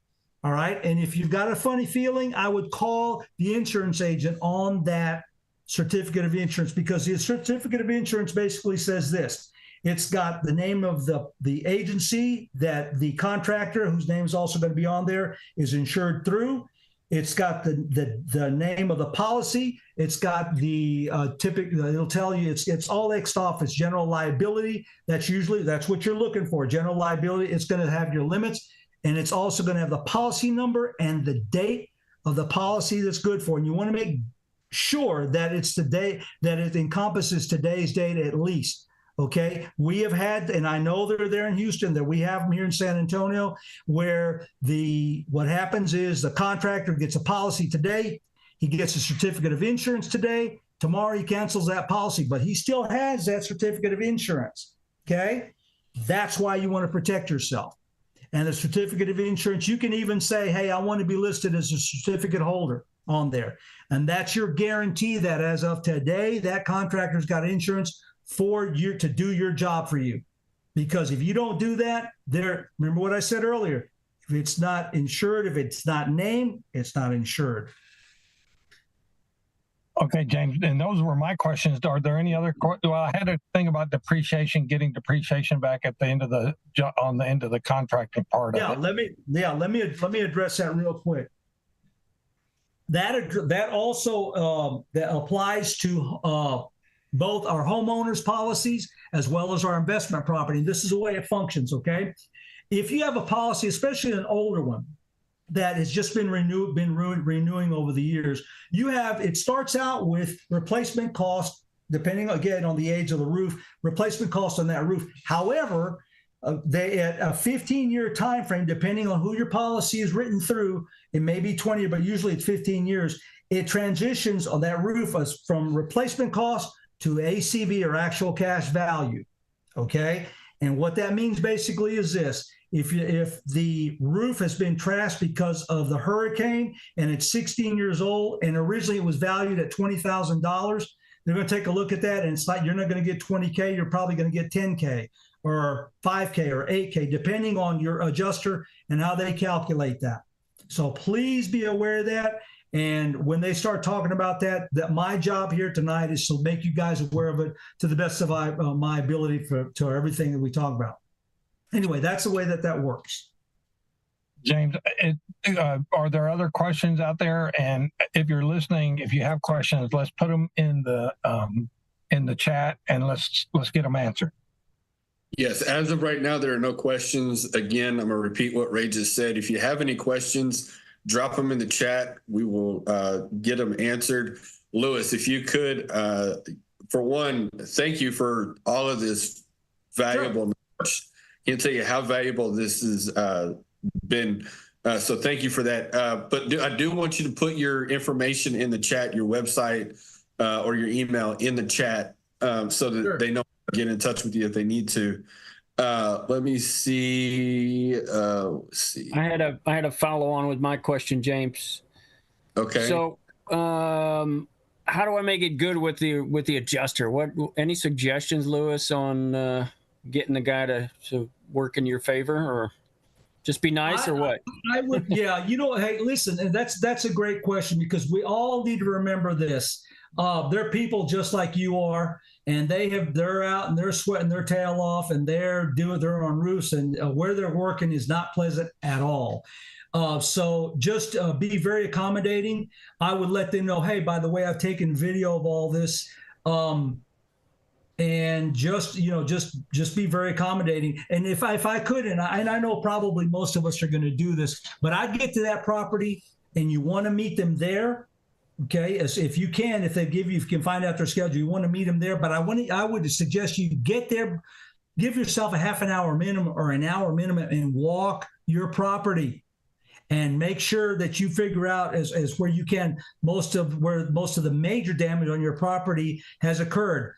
all right? And if you've got a funny feeling, I would call the insurance agent on that certificate of insurance, because the certificate of insurance basically says this: it's got the name of the agency that the contractor, whose name is also going to be on there, is insured through. It's got the name of the policy. It's got the it'll tell you it's all X'd off. It's general liability. That's what you're looking for, general liability. It's going to have your limits, and it's also going to have the policy number and the date of the policy that's good for. And you want to make sure that it's today, that it encompasses today's date at least. Okay, we have had, and I know they're there in Houston, that we have them here in San Antonio, where what happens is the contractor gets a policy today, he gets a certificate of insurance today, tomorrow he cancels that policy, but he still has that certificate of insurance. Okay, that's why you want to protect yourself. And the certificate of insurance, you can even say, hey, I want to be listed as a certificate holder on there. And that's your guarantee that as of today, that contractor's got insurance for you to do your job for you. Because if you don't do that, remember what I said earlier, if it's not insured, if it's not named, it's not insured. Okay, James, and those were my questions. Are there any other? Well, I had a thing about depreciation, getting depreciation back at the end of on the end of the contracting part of it. Let me address that real quick. That also that applies to both our homeowners policies as well as our investment property. This is the way it functions, okay? If you have a policy, especially an older one, that has just been renewing over the years, it starts out with replacement cost, depending again on the age of the roof, replacement cost on that roof. However, they at a 15-year time frame, depending on who your policy is written through, it may be 20, but usually it's 15 years. It transitions on that roof from replacement cost to ACV, or actual cash value. Okay, and what that means basically is this: if the roof has been trashed because of the hurricane and it's 16 years old and originally it was valued at $20,000, they're going to take a look at that, and it's like you're not going to get 20K, you're probably going to get 10K or 5K or 8K, depending on your adjuster and how they calculate that. So please be aware of that. And when they start talking about that my job here tonight is to make you guys aware of it to the best of my ability to everything that we talk about. anyway, that's the way that works. James, are there other questions out there? And if you're listening, if you have questions, let's put them in the chat and let's get them answered. Yes, as of right now, there are no questions. Again, I'm going to repeat what Ray just said. If you have any questions, drop them in the chat. We will get them answered. Louis, if you could, for one, thank you for all of this valuable knowledge. Can't tell you how valuable this has been. So thank you for that. But I do want you to put your information in the chat, your website or your email in the chat so that they know to get in touch with you if they need to. Let me see. Let's see. I had a follow on with my question, James. Okay. So how do I make it good with the adjuster? Any suggestions, Louis, on getting the guy to work in your favor, or just be nice, or what? I would, yeah. Hey, listen, and that's a great question, because we all need to remember this. They're people just like you are, and they're out and they're sweating their tail off, and they're on roofs, and where they're working is not pleasant at all. So just be very accommodating. I would let them know, hey, by the way, I've taken video of all this. And just be very accommodating. And if I could, and I know probably most of us are going to do this, but I'd get to that property and you want to meet them there. Okay, if you can, if you can find out their schedule, you want to meet them there. But I would suggest you get there, give yourself a half an hour minimum or an hour minimum, and walk your property, and make sure that you figure out as where you can where most of the major damage on your property has occurred.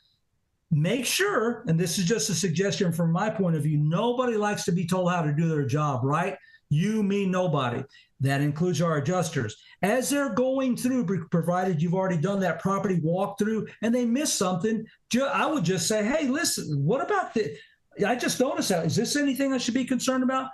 Make sure, and this is just a suggestion from my point of view, nobody likes to be told how to do their job, right? You, me, nobody. That includes our adjusters. As they're going through, provided you've already done that property walkthrough and they miss something, I would just say, hey, listen, what about this? I just noticed that. Is this anything I should be concerned about?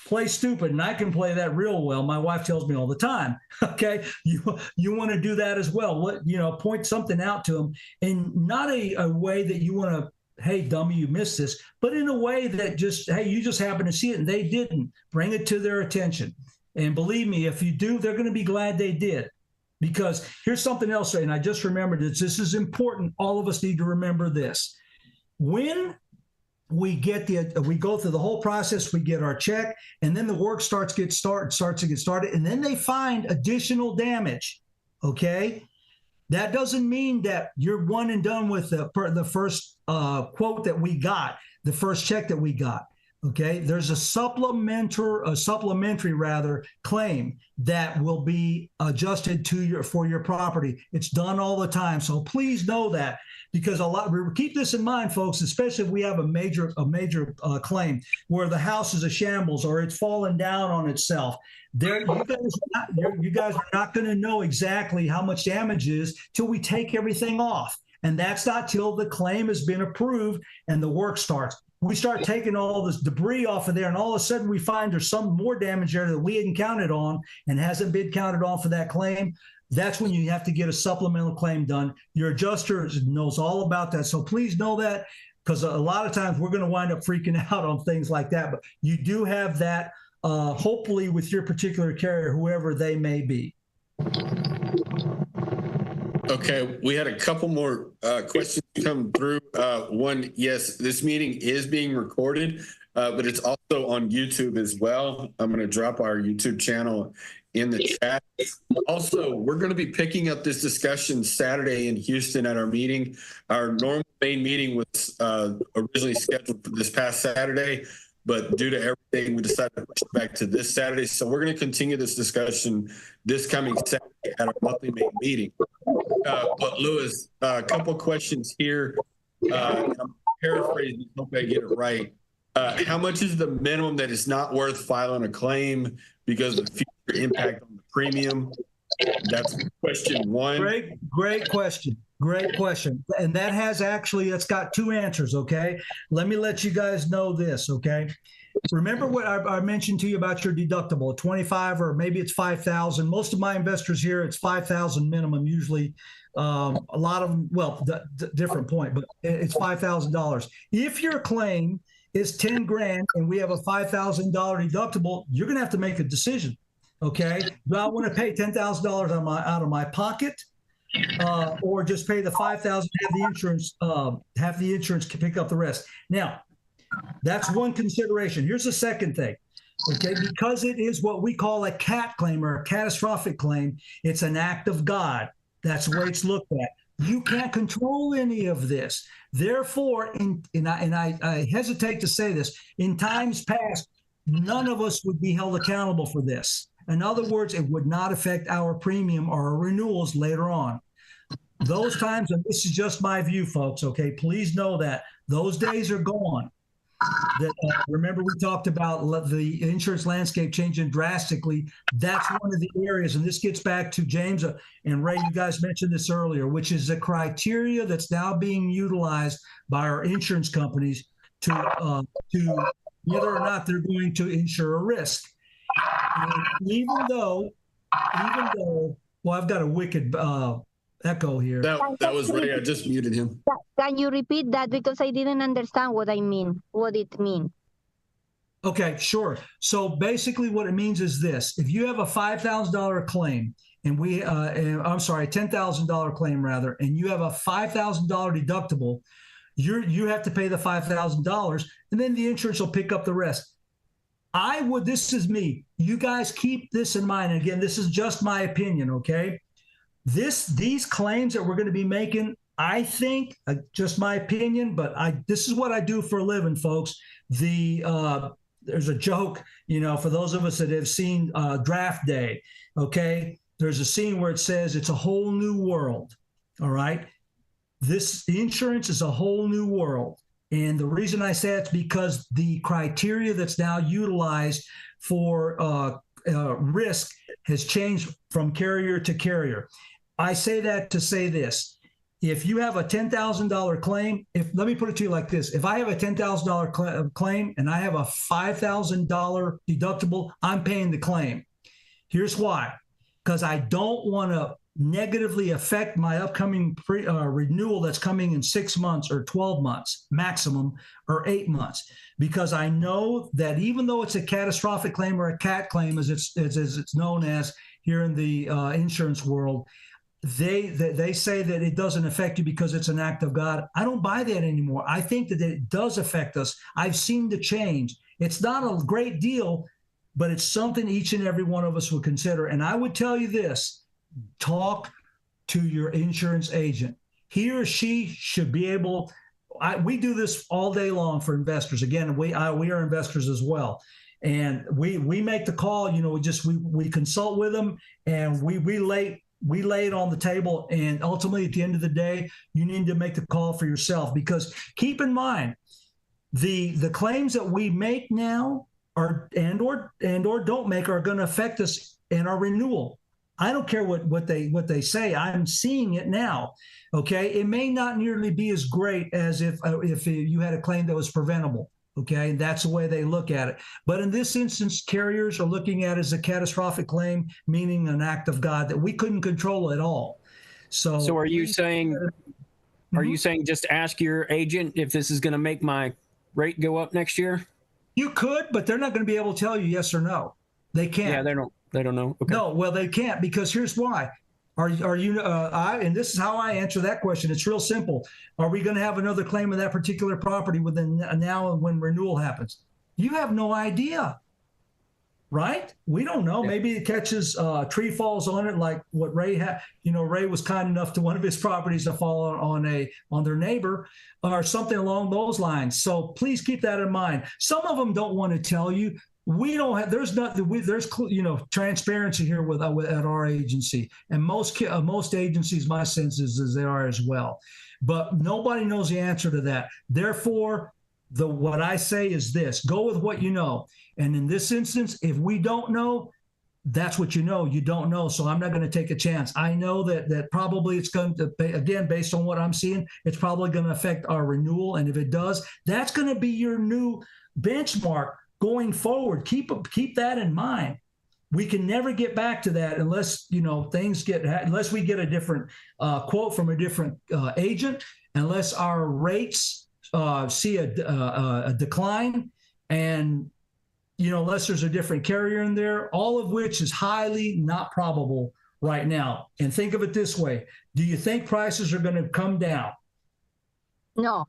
Play stupid, and I can play that real well. My wife tells me all the time. Okay, you want to do that as well. Point something out to them, and not a way that you want to, hey, dummy, you missed this, but in a way that just, hey, you just happen to see it and they didn't. Bring it to their attention, and believe me, if you do, they're going to be glad they did. Because here's something else, and I just remembered this. This is important. All of us need to remember this. When we go through the whole process, we get our check, and then the work starts to get started, and then they find additional damage. Okay, that doesn't mean that you're one and done with the first quote that we got, the first check that we got. Okay, there's a supplementary claim that will be adjusted for your property. It's done all the time, so please know that, because keep this in mind, folks, especially if we have a major claim where the house is a shambles or it's fallen down on itself. You guys are not going to know exactly how much damage is till we take everything off, and that's not till the claim has been approved and the work starts. We start taking all this debris off of there, and all of a sudden we find there's some more damage there that we hadn't counted on and hasn't been counted on for that claim. That's when you have to get a supplemental claim done. Your adjuster knows all about that. So please know that, because a lot of times we're going to wind up freaking out on things like that. But you do have that, hopefully, with your particular carrier, whoever they may be. Okay, we had a couple more questions come through. One, yes, this meeting is being recorded, but it's also on YouTube as well. I'm going to drop our YouTube channel in the chat. Also, we're going to be picking up this discussion Saturday in Houston at our meeting. Our normal main meeting was originally scheduled for this past Saturday, but due to everything, we decided to push it back to this Saturday. So we're going to continue this discussion this coming Saturday at our monthly main meeting. But Louis, a couple of questions here. I'm paraphrasing, hope I get it right. How much is the minimum that is not worth filing a claim because of the future impact on the premium? That's question one. Great question. Great question. And that's got two answers, okay? Let me let you guys know this, okay? Remember what I mentioned to you about your deductible, 25 or maybe it's 5,000. Most of my investors here, it's 5,000 minimum usually. A lot of them, well, different point, but it's $5,000. If your claim is 10 grand and we have a $5,000 deductible, you're going to have to make a decision. Okay. Do I want to pay $10,000 out of my pocket, or just pay the $5,000, have the insurance pick up the rest? Now, that's one consideration. Here's the second thing. Okay, because it is what we call a CAT claim or a catastrophic claim, it's an act of God. That's the way it's looked at. You can't control any of this. Therefore, I hesitate to say this, in times past, none of us would be held accountable for this. In other words, it would not affect our premium or our renewals later on. Those times, and this is just my view, folks, okay, please know that those days are gone. Remember, we talked about the insurance landscape changing drastically. That's one of the areas, and this gets back to James and Ray, you guys mentioned this earlier, which is the criteria that's now being utilized by our insurance companies to whether or not they're going to insure a risk. And even though, well, I've got a wicked echo here. That was Ray. I just muted him. Can you repeat that, because I didn't understand what it means? Okay, sure. So basically what it means is this: if you have a $5,000 claim and I'm sorry, a $10,000 claim rather, and you have a $5,000 deductible, you have to pay the $5,000, and then the insurance will pick up the rest. This is me. You guys keep this in mind. And again, this is just my opinion, okay? These claims that we're going to be making, I think, just my opinion, but this is what I do for a living, folks. There's a joke, for those of us that have seen Draft Day, okay? There's a scene where it says it's a whole new world, all right? The insurance is a whole new world. And the reason I say it's because the criteria that's now utilized for risk has changed from carrier to carrier. I say that to say this: if you have a $10,000 claim, let me put it to you like this: if I have a $10,000 claim and I have a $5,000 deductible, I'm paying the claim. Here's why: because I don't want to negatively affect my upcoming renewal that's coming in 6 months or 12 months maximum, or 8 months, because I know that even though it's a catastrophic claim or a CAT claim, as it's known as here in the insurance world, they say that it doesn't affect you because it's an act of God. I don't buy that anymore. I think that it does affect us. I've seen the change. It's not a great deal, but it's something each and every one of us would consider. And I would tell you this: talk to your insurance agent. He or she should be able. We do this all day long for investors. Again, we are investors as well, and we make the call. We consult with them, and we lay it on the table. And ultimately, at the end of the day, you need to make the call for yourself, because keep in mind, the claims that we make now or don't make are going to affect us in our renewal. I don't care what they say. I'm seeing it now. Okay, it may not nearly be as great as if you had a claim that was preventable. Okay, and that's the way they look at it. But in this instance, carriers are looking at it as a catastrophic claim, meaning an act of God that we couldn't control at all. So are you saying just ask your agent if this is going to make my rate go up next year? You could, but they're not going to be able to tell you yes or no. They can't. Yeah, they don't know. Okay. No, well, they can't, because here's why. Are you? And this is how I answer that question. It's real simple. Are we going to have another claim of that particular property within now and when renewal happens? You have no idea, right? We don't know. Yeah. Maybe it catches tree falls on it, like what Ray had. Ray was kind enough to one of his properties to fall on their neighbor, or something along those lines. So please keep that in mind. Some of them don't want to tell you. We don't have. There's transparency here at our agency, and most agencies, my sense is they are as well. But nobody knows the answer to that. Therefore, what I say is this: go with what you know. And in this instance, if we don't know, that's what you know. You don't know, so I'm not going to take a chance. I know that probably it's going to, again, based on what I'm seeing, it's probably going to affect our renewal. And if it does, that's going to be your new benchmark going forward. Keep that in mind. We can never get back to that unless unless we get a different quote from a different agent, unless our rates see a decline, and unless there's a different carrier in there, all of which is highly not probable right now. And think of it this way: do you think prices are going to come down? No.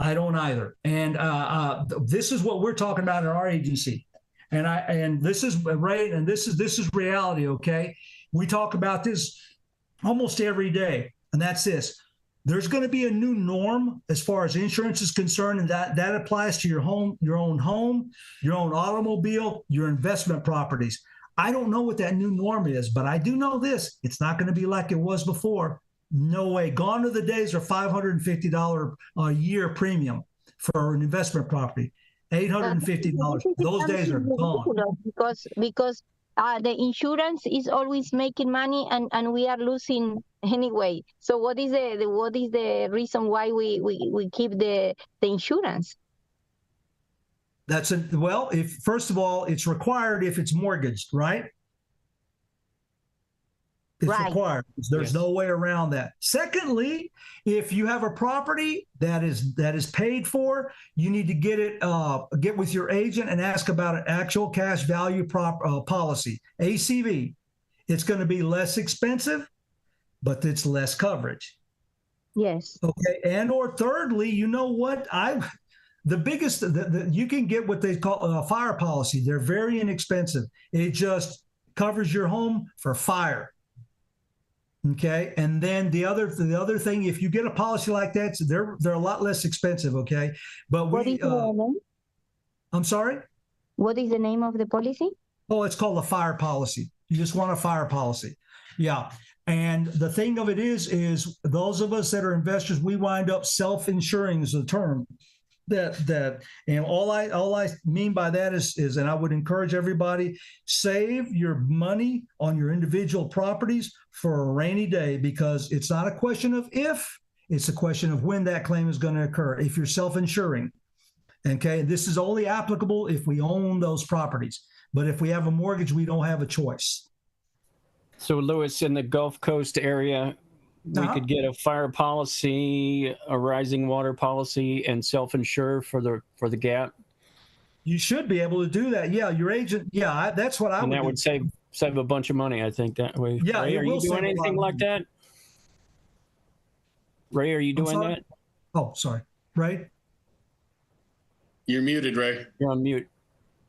I don't either. And this is what we're talking about in our agency. And this is right, and this is reality. Okay, we talk about this almost every day, and that's this: there's going to be a new norm as far as insurance is concerned, and that applies to your home, your own automobile, your investment properties. I don't know what that new norm is, but I do know this: it's not going to be like it was before. No way. Gone are the days of $550 a year premium for an investment property. $850. Those days are gone. Because the insurance is always making money, and we are losing anyway. So what is the reason why we keep the insurance? Well, if first of all, it's required if it's mortgaged, right? It's Right. required. There's no way around that. Secondly, if you have a property that is paid for, you need to get with your agent and ask about an actual cash value policy, ACV. It's going to be less expensive, but it's less coverage. Yes. Okay. And or thirdly, you know what? The biggest you can get what they call a fire policy. They're very inexpensive. It just covers your home for fire. Okay, and then the other thing, if you get a policy like that, they're a lot less expensive. Okay, but What is the name? I'm sorry. What is the name of the policy? Oh, it's called a fire policy. You just want a fire policy. Yeah, and the thing of it is those of us that are investors, we wind up self-insuring is the term. And all I mean by that is, and I would encourage everybody, save your money on your individual properties for a rainy day, because it's not a question of if, it's a question of when that claim is going to occur. If you're self-insuring, okay, this is only applicable if we own those properties. But if we have a mortgage, we don't have a choice. So, Lewis, in the Gulf Coast area, we could get a fire policy, a rising water policy, and self-insure for the gap. You should be able to do that. Yeah, your agent. Yeah, that's what I would. And that do. would save a bunch of money, I think, that way. Yeah, Ray, it are will you save doing a lot anything of like money. that? Ray, are you doing sorry? that? Oh, sorry. Right. You're muted, Ray. You're on mute.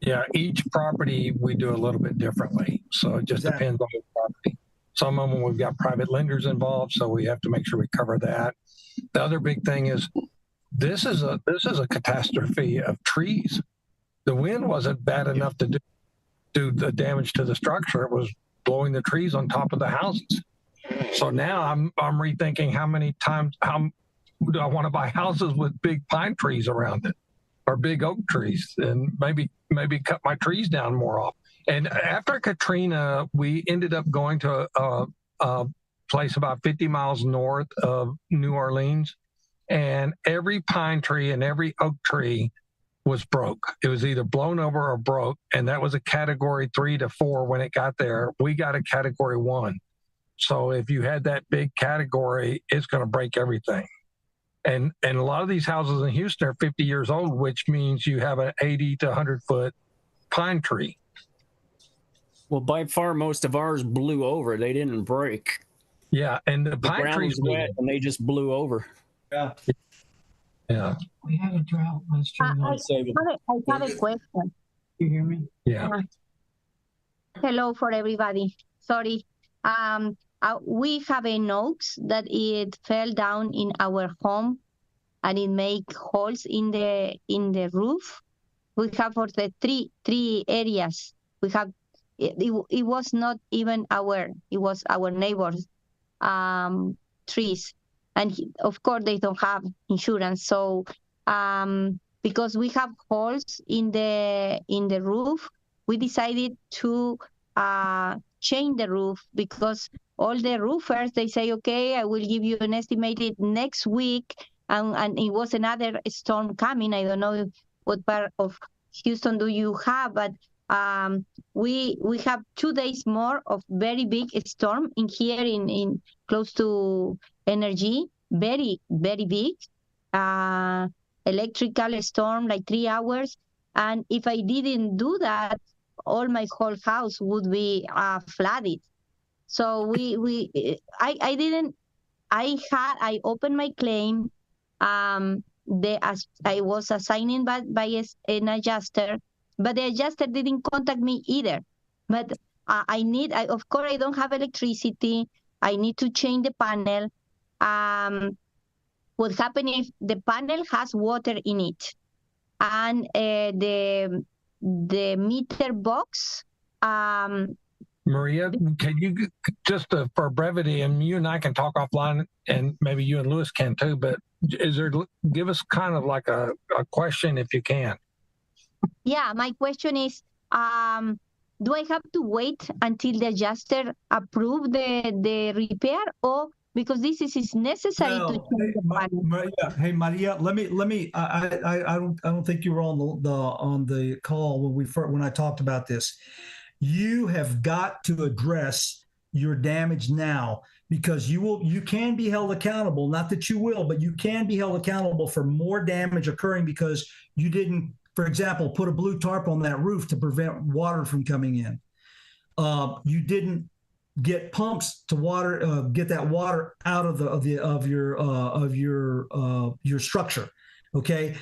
Yeah, each property we do a little bit differently. So it just Exactly. depends on the property. Some of them we've got private lenders involved, so we have to make sure we cover that. The other big thing is this is a catastrophe of trees. The wind wasn't bad enough to do the damage to the structure. It was blowing the trees on top of the houses. So now I'm rethinking how do I want to buy houses with big pine trees around it, or big oak trees, and maybe cut my trees down more often. And after Katrina, we ended up going to a place about 50 miles north of New Orleans, and every pine tree and every oak tree was broke. It was either blown over or broke, and that was a category 3 to 4 when it got there. We got a category 1. So if you had that big category, it's going to break everything. And a lot of these houses in Houston are 50 years old, which means you have an 80 to 100 foot pine tree. Well, by far, most of ours blew over. They didn't break. Yeah, and the The pine ground trees was wet, and they just blew over. Yeah. Yeah. We had a drought last year. I have a question. You hear me? Yeah. Hello for everybody. Sorry. We have a note that it fell down in our home, and it make holes in the roof. We have for the three areas. We have it was not even it was our neighbors' trees, and of course they don't have insurance. So because we have holes in the roof, we decided to change the roof, because all the roofers, they say, okay, I will give you an estimated next week, and it was another storm coming. I don't know what part of Houston do you have, but we have 2 days more of very big storm in here in close to Energy, very, very big. electrical storm, like 3 hours. And if I didn't do that, all my whole house would be flooded. So I opened my claim. As I was assigned by an adjuster, but the adjuster didn't contact me either. But of course, I don't have electricity. I need to change the panel. What happens if the panel has water in it, and the meter box? Maria, can you just for brevity, and you and I can talk offline, and maybe you and Louis can too, but give us kind of like a question if you can. Yeah, my question is, do I have to wait until the adjuster approve the repair, or because this is necessary to change the panel? Maria, let me. I don't think you were on the call when I talked about this. You have got to address your damage now, because you can be held accountable. Not that you will, but you can be held accountable for more damage occurring because you didn't, for example, put a blue tarp on that roof to prevent water from coming in. You didn't get pumps to get that water out of your structure. Okay.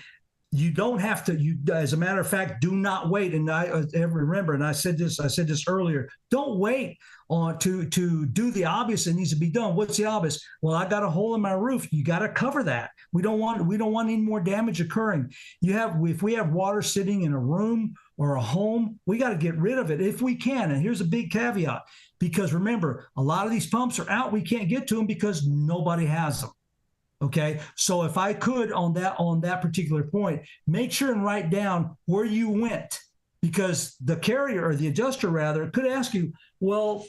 You don't have to. As a matter of fact, do not wait. And I remember, and I said this earlier. Don't wait to do the obvious that needs to be done. What's the obvious? Well, I got a hole in my roof. You got to cover that. We don't want any more damage occurring. If we have water sitting in a room or a home, we got to get rid of it if we can. And here's a big caveat, because remember, a lot of these pumps are out. We can't get to them because nobody has them. Okay, so if I could on that particular point, make sure and write down where you went, because the carrier, or the adjuster rather, could ask you, well,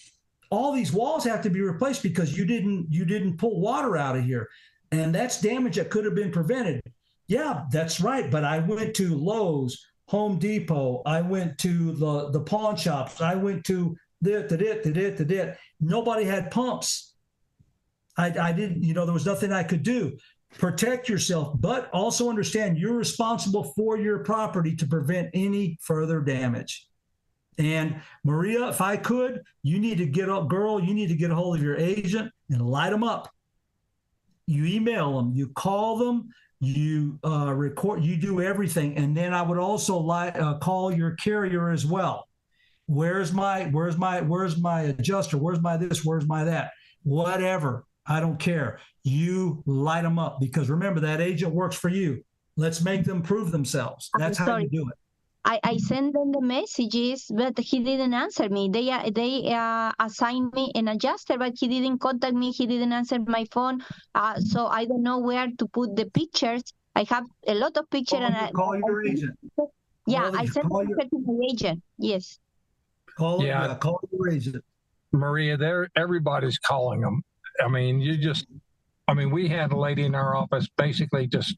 all these walls have to be replaced because you didn't pull water out of here, and that's damage that could have been prevented. Yeah, that's right, but I went to Lowe's, Home Depot, I went to the pawn shops, I went to nobody had pumps. I didn't, there was nothing I could do. Protect yourself, but also understand you're responsible for your property to prevent any further damage. And Maria, if I could, you need to get a hold of your agent and light them up. You email them, you call them, you record, you do everything. And then I would also call your carrier as well. Where's my adjuster? Where's my this? Where's my that? Whatever. I don't care. You light them up, because remember, that agent works for you. Let's make them prove themselves. That's how you do it. I sent them the messages, but he didn't answer me. They assigned me an adjuster, but he didn't contact me. He didn't answer my phone. So I don't know where to put the pictures. I have a lot of pictures. Call your agent. Yeah, I sent the picture to my agent. Yes. Call your agent. Maria, everybody's calling them. I mean, we had a lady in our office basically just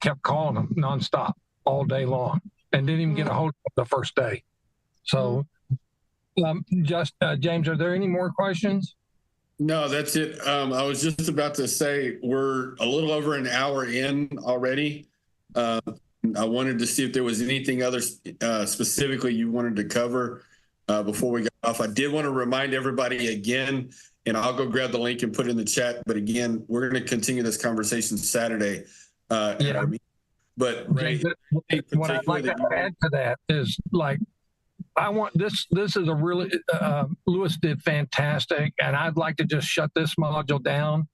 kept calling them nonstop all day long and didn't even get a hold of them the first day. So, James, are there any more questions? No, that's it. I was just about to say we're a little over an hour in already. I wanted to see if there was anything other specifically you wanted to cover before we got off. I did want to remind everybody again, and I'll go grab the link and put it in the chat. But again, we're going to continue this conversation Saturday. But Ray, what I'd like to add to that is, like, I want this is a really, Louis did fantastic, and I'd like to just shut this module down.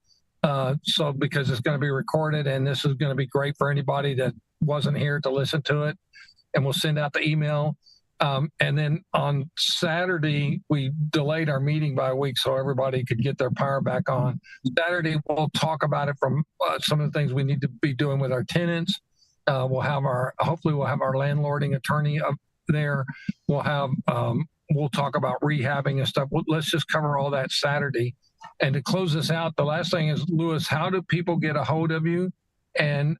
So because it's going to be recorded, and this is going to be great for anybody that wasn't here to listen to it, and we'll send out the email. And then on Saturday, we delayed our meeting by a week so everybody could get their power back on. Saturday, we'll talk about it from some of the things we need to be doing with our tenants. Hopefully we'll have our landlording attorney up there. We'll talk about rehabbing and stuff. Let's just cover all that Saturday. And to close this out, the last thing is, Louis, how do people get a hold of you and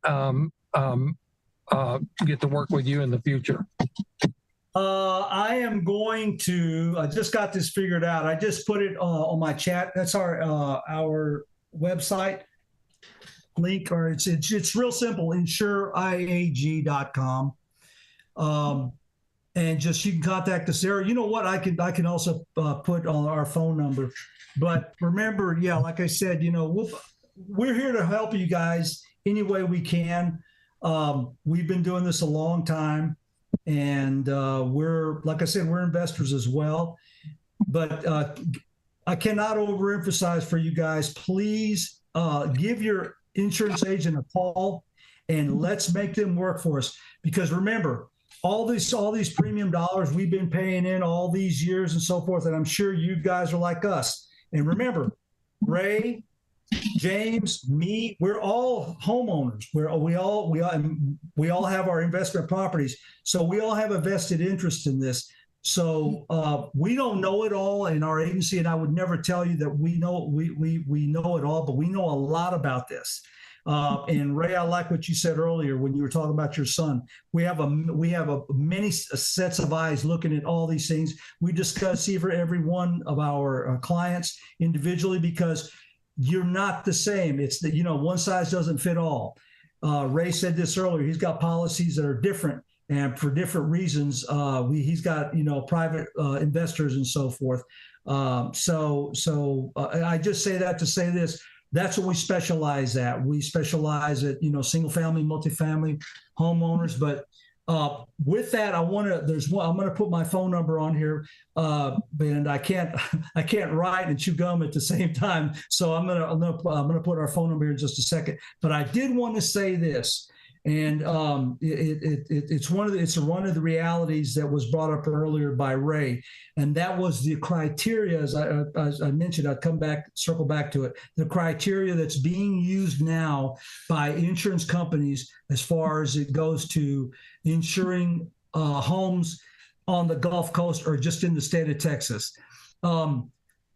get to work with you in the future? I just got this figured out. I just put it on my chat. That's our website. link, or it's real simple, insuriiag.com. And just, you can contact us there. You know what? I can also put on our phone number. But remember, yeah, like I said, you know, we're here to help you guys any way we can. We've been doing this a long time, and we're, like I said, we're investors as well. But I cannot overemphasize for you guys, please give your insurance agent a call and let's make them work for us. Because remember, all these premium dollars we've been paying in all these years and so forth, and I'm sure you guys are like us. And remember, Ray, James, me, we're all homeowners. We all have our investment properties, so we all have a vested interest in this. So we don't know it all in our agency, and I would never tell you that we know it all, but we know a lot about this. And Ray, I like what you said earlier when you were talking about your son. We have many sets of eyes looking at all these things. We discuss every one of our clients individually, because you're not the same. It's that, you know, one size doesn't fit all. Ray said this earlier. He's got policies that are different, and for different reasons. He's got, you know, private investors and so forth. So I just say that to say this. That's what we specialize at. We specialize at, you know, single family, multifamily homeowners. But with that, I'm going to put my phone number on here, and I can't write and chew gum at the same time. So I'm going to put our phone number here in just a second. But I did want to say this, and it's one of the realities that was brought up earlier by Ray, and that was the criteria. As I mentioned, I'd circle back to it. The criteria that's being used now by insurance companies as far as it goes to insuring homes on the Gulf Coast or just in the state of Texas.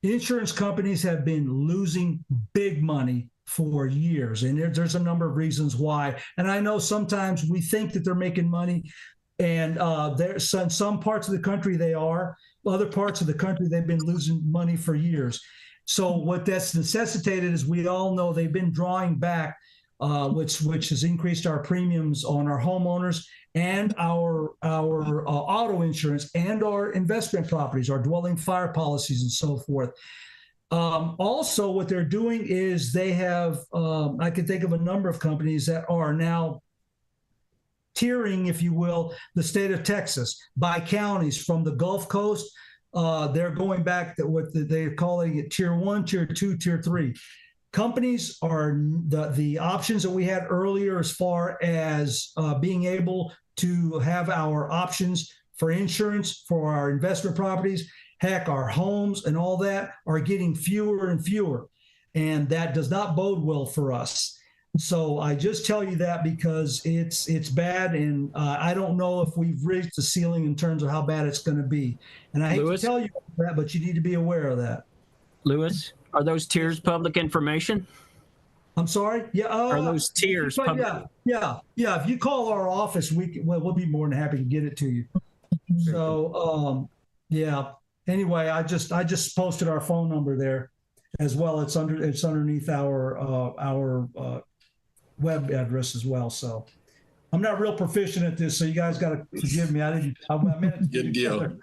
Insurance companies have been losing big money for years, and there's a number of reasons why. And I know sometimes we think that they're making money, and there's some parts of the country they are. Other parts of the country they've been losing money for years. So what that's necessitated is, we all know they've been drawing back, which has increased our premiums on our homeowners and our auto insurance and our investment properties, our dwelling fire policies and so forth. Also, what they're doing is they have, I can think of a number of companies that are now tiering, if you will, the state of Texas by counties from the Gulf Coast. They're going back to what they're calling it tier 1, tier 2, tier 3. Companies are the options that we had earlier as far as being able to have our options for insurance, for our investment properties, heck, our homes and all that are getting fewer and fewer. And that does not bode well for us. So I just tell you that because it's bad, and I don't know if we've reached the ceiling in terms of how bad it's going to be. And I hate to tell you that, but you need to be aware of that. Lewis, are those tiers public information? I'm sorry? Yeah. Are those tiers public? Yeah. If you call our office, we'll be more than happy to get it to you. So, yeah. Anyway, I just posted our phone number there as well. It's underneath our web address as well. So I'm not real proficient at this, so you guys got to forgive me. I meant it. Good deal.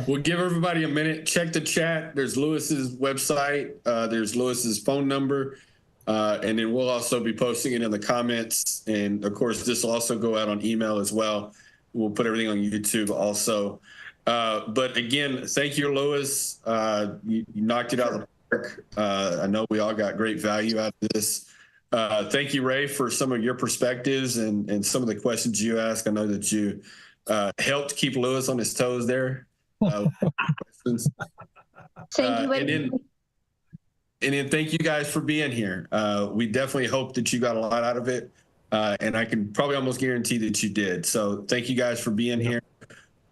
We'll give everybody a minute. Check the chat. There's Lewis's website. There's Lewis's phone number. And then we'll also be posting it in the comments. And of course, this will also go out on email as well. We'll put everything on YouTube also. But again, thank you, Lewis. You knocked it out of the park. I know we all got great value out of this. Thank you, Ray, for some of your perspectives and some of the questions you asked. I know that you helped keep Lewis on his toes there. Questions. Thank you very much. And then thank you guys for being here. We definitely hope that you got a lot out of it. And I can probably almost guarantee that you did. So thank you guys for being here.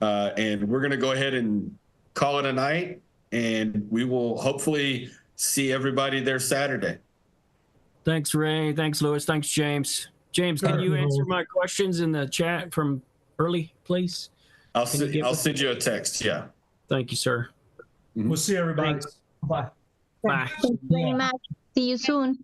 And we're going to go ahead and call it a night. And we will hopefully see everybody there Saturday. Thanks, Ray. Thanks, Lewis. Thanks, James. James, can you answer my questions in the chat from early, please? I'll send you a text. Yeah. Thank you, sir. We'll see everybody. Thanks. Bye. Bye. Thank you very much. See you soon.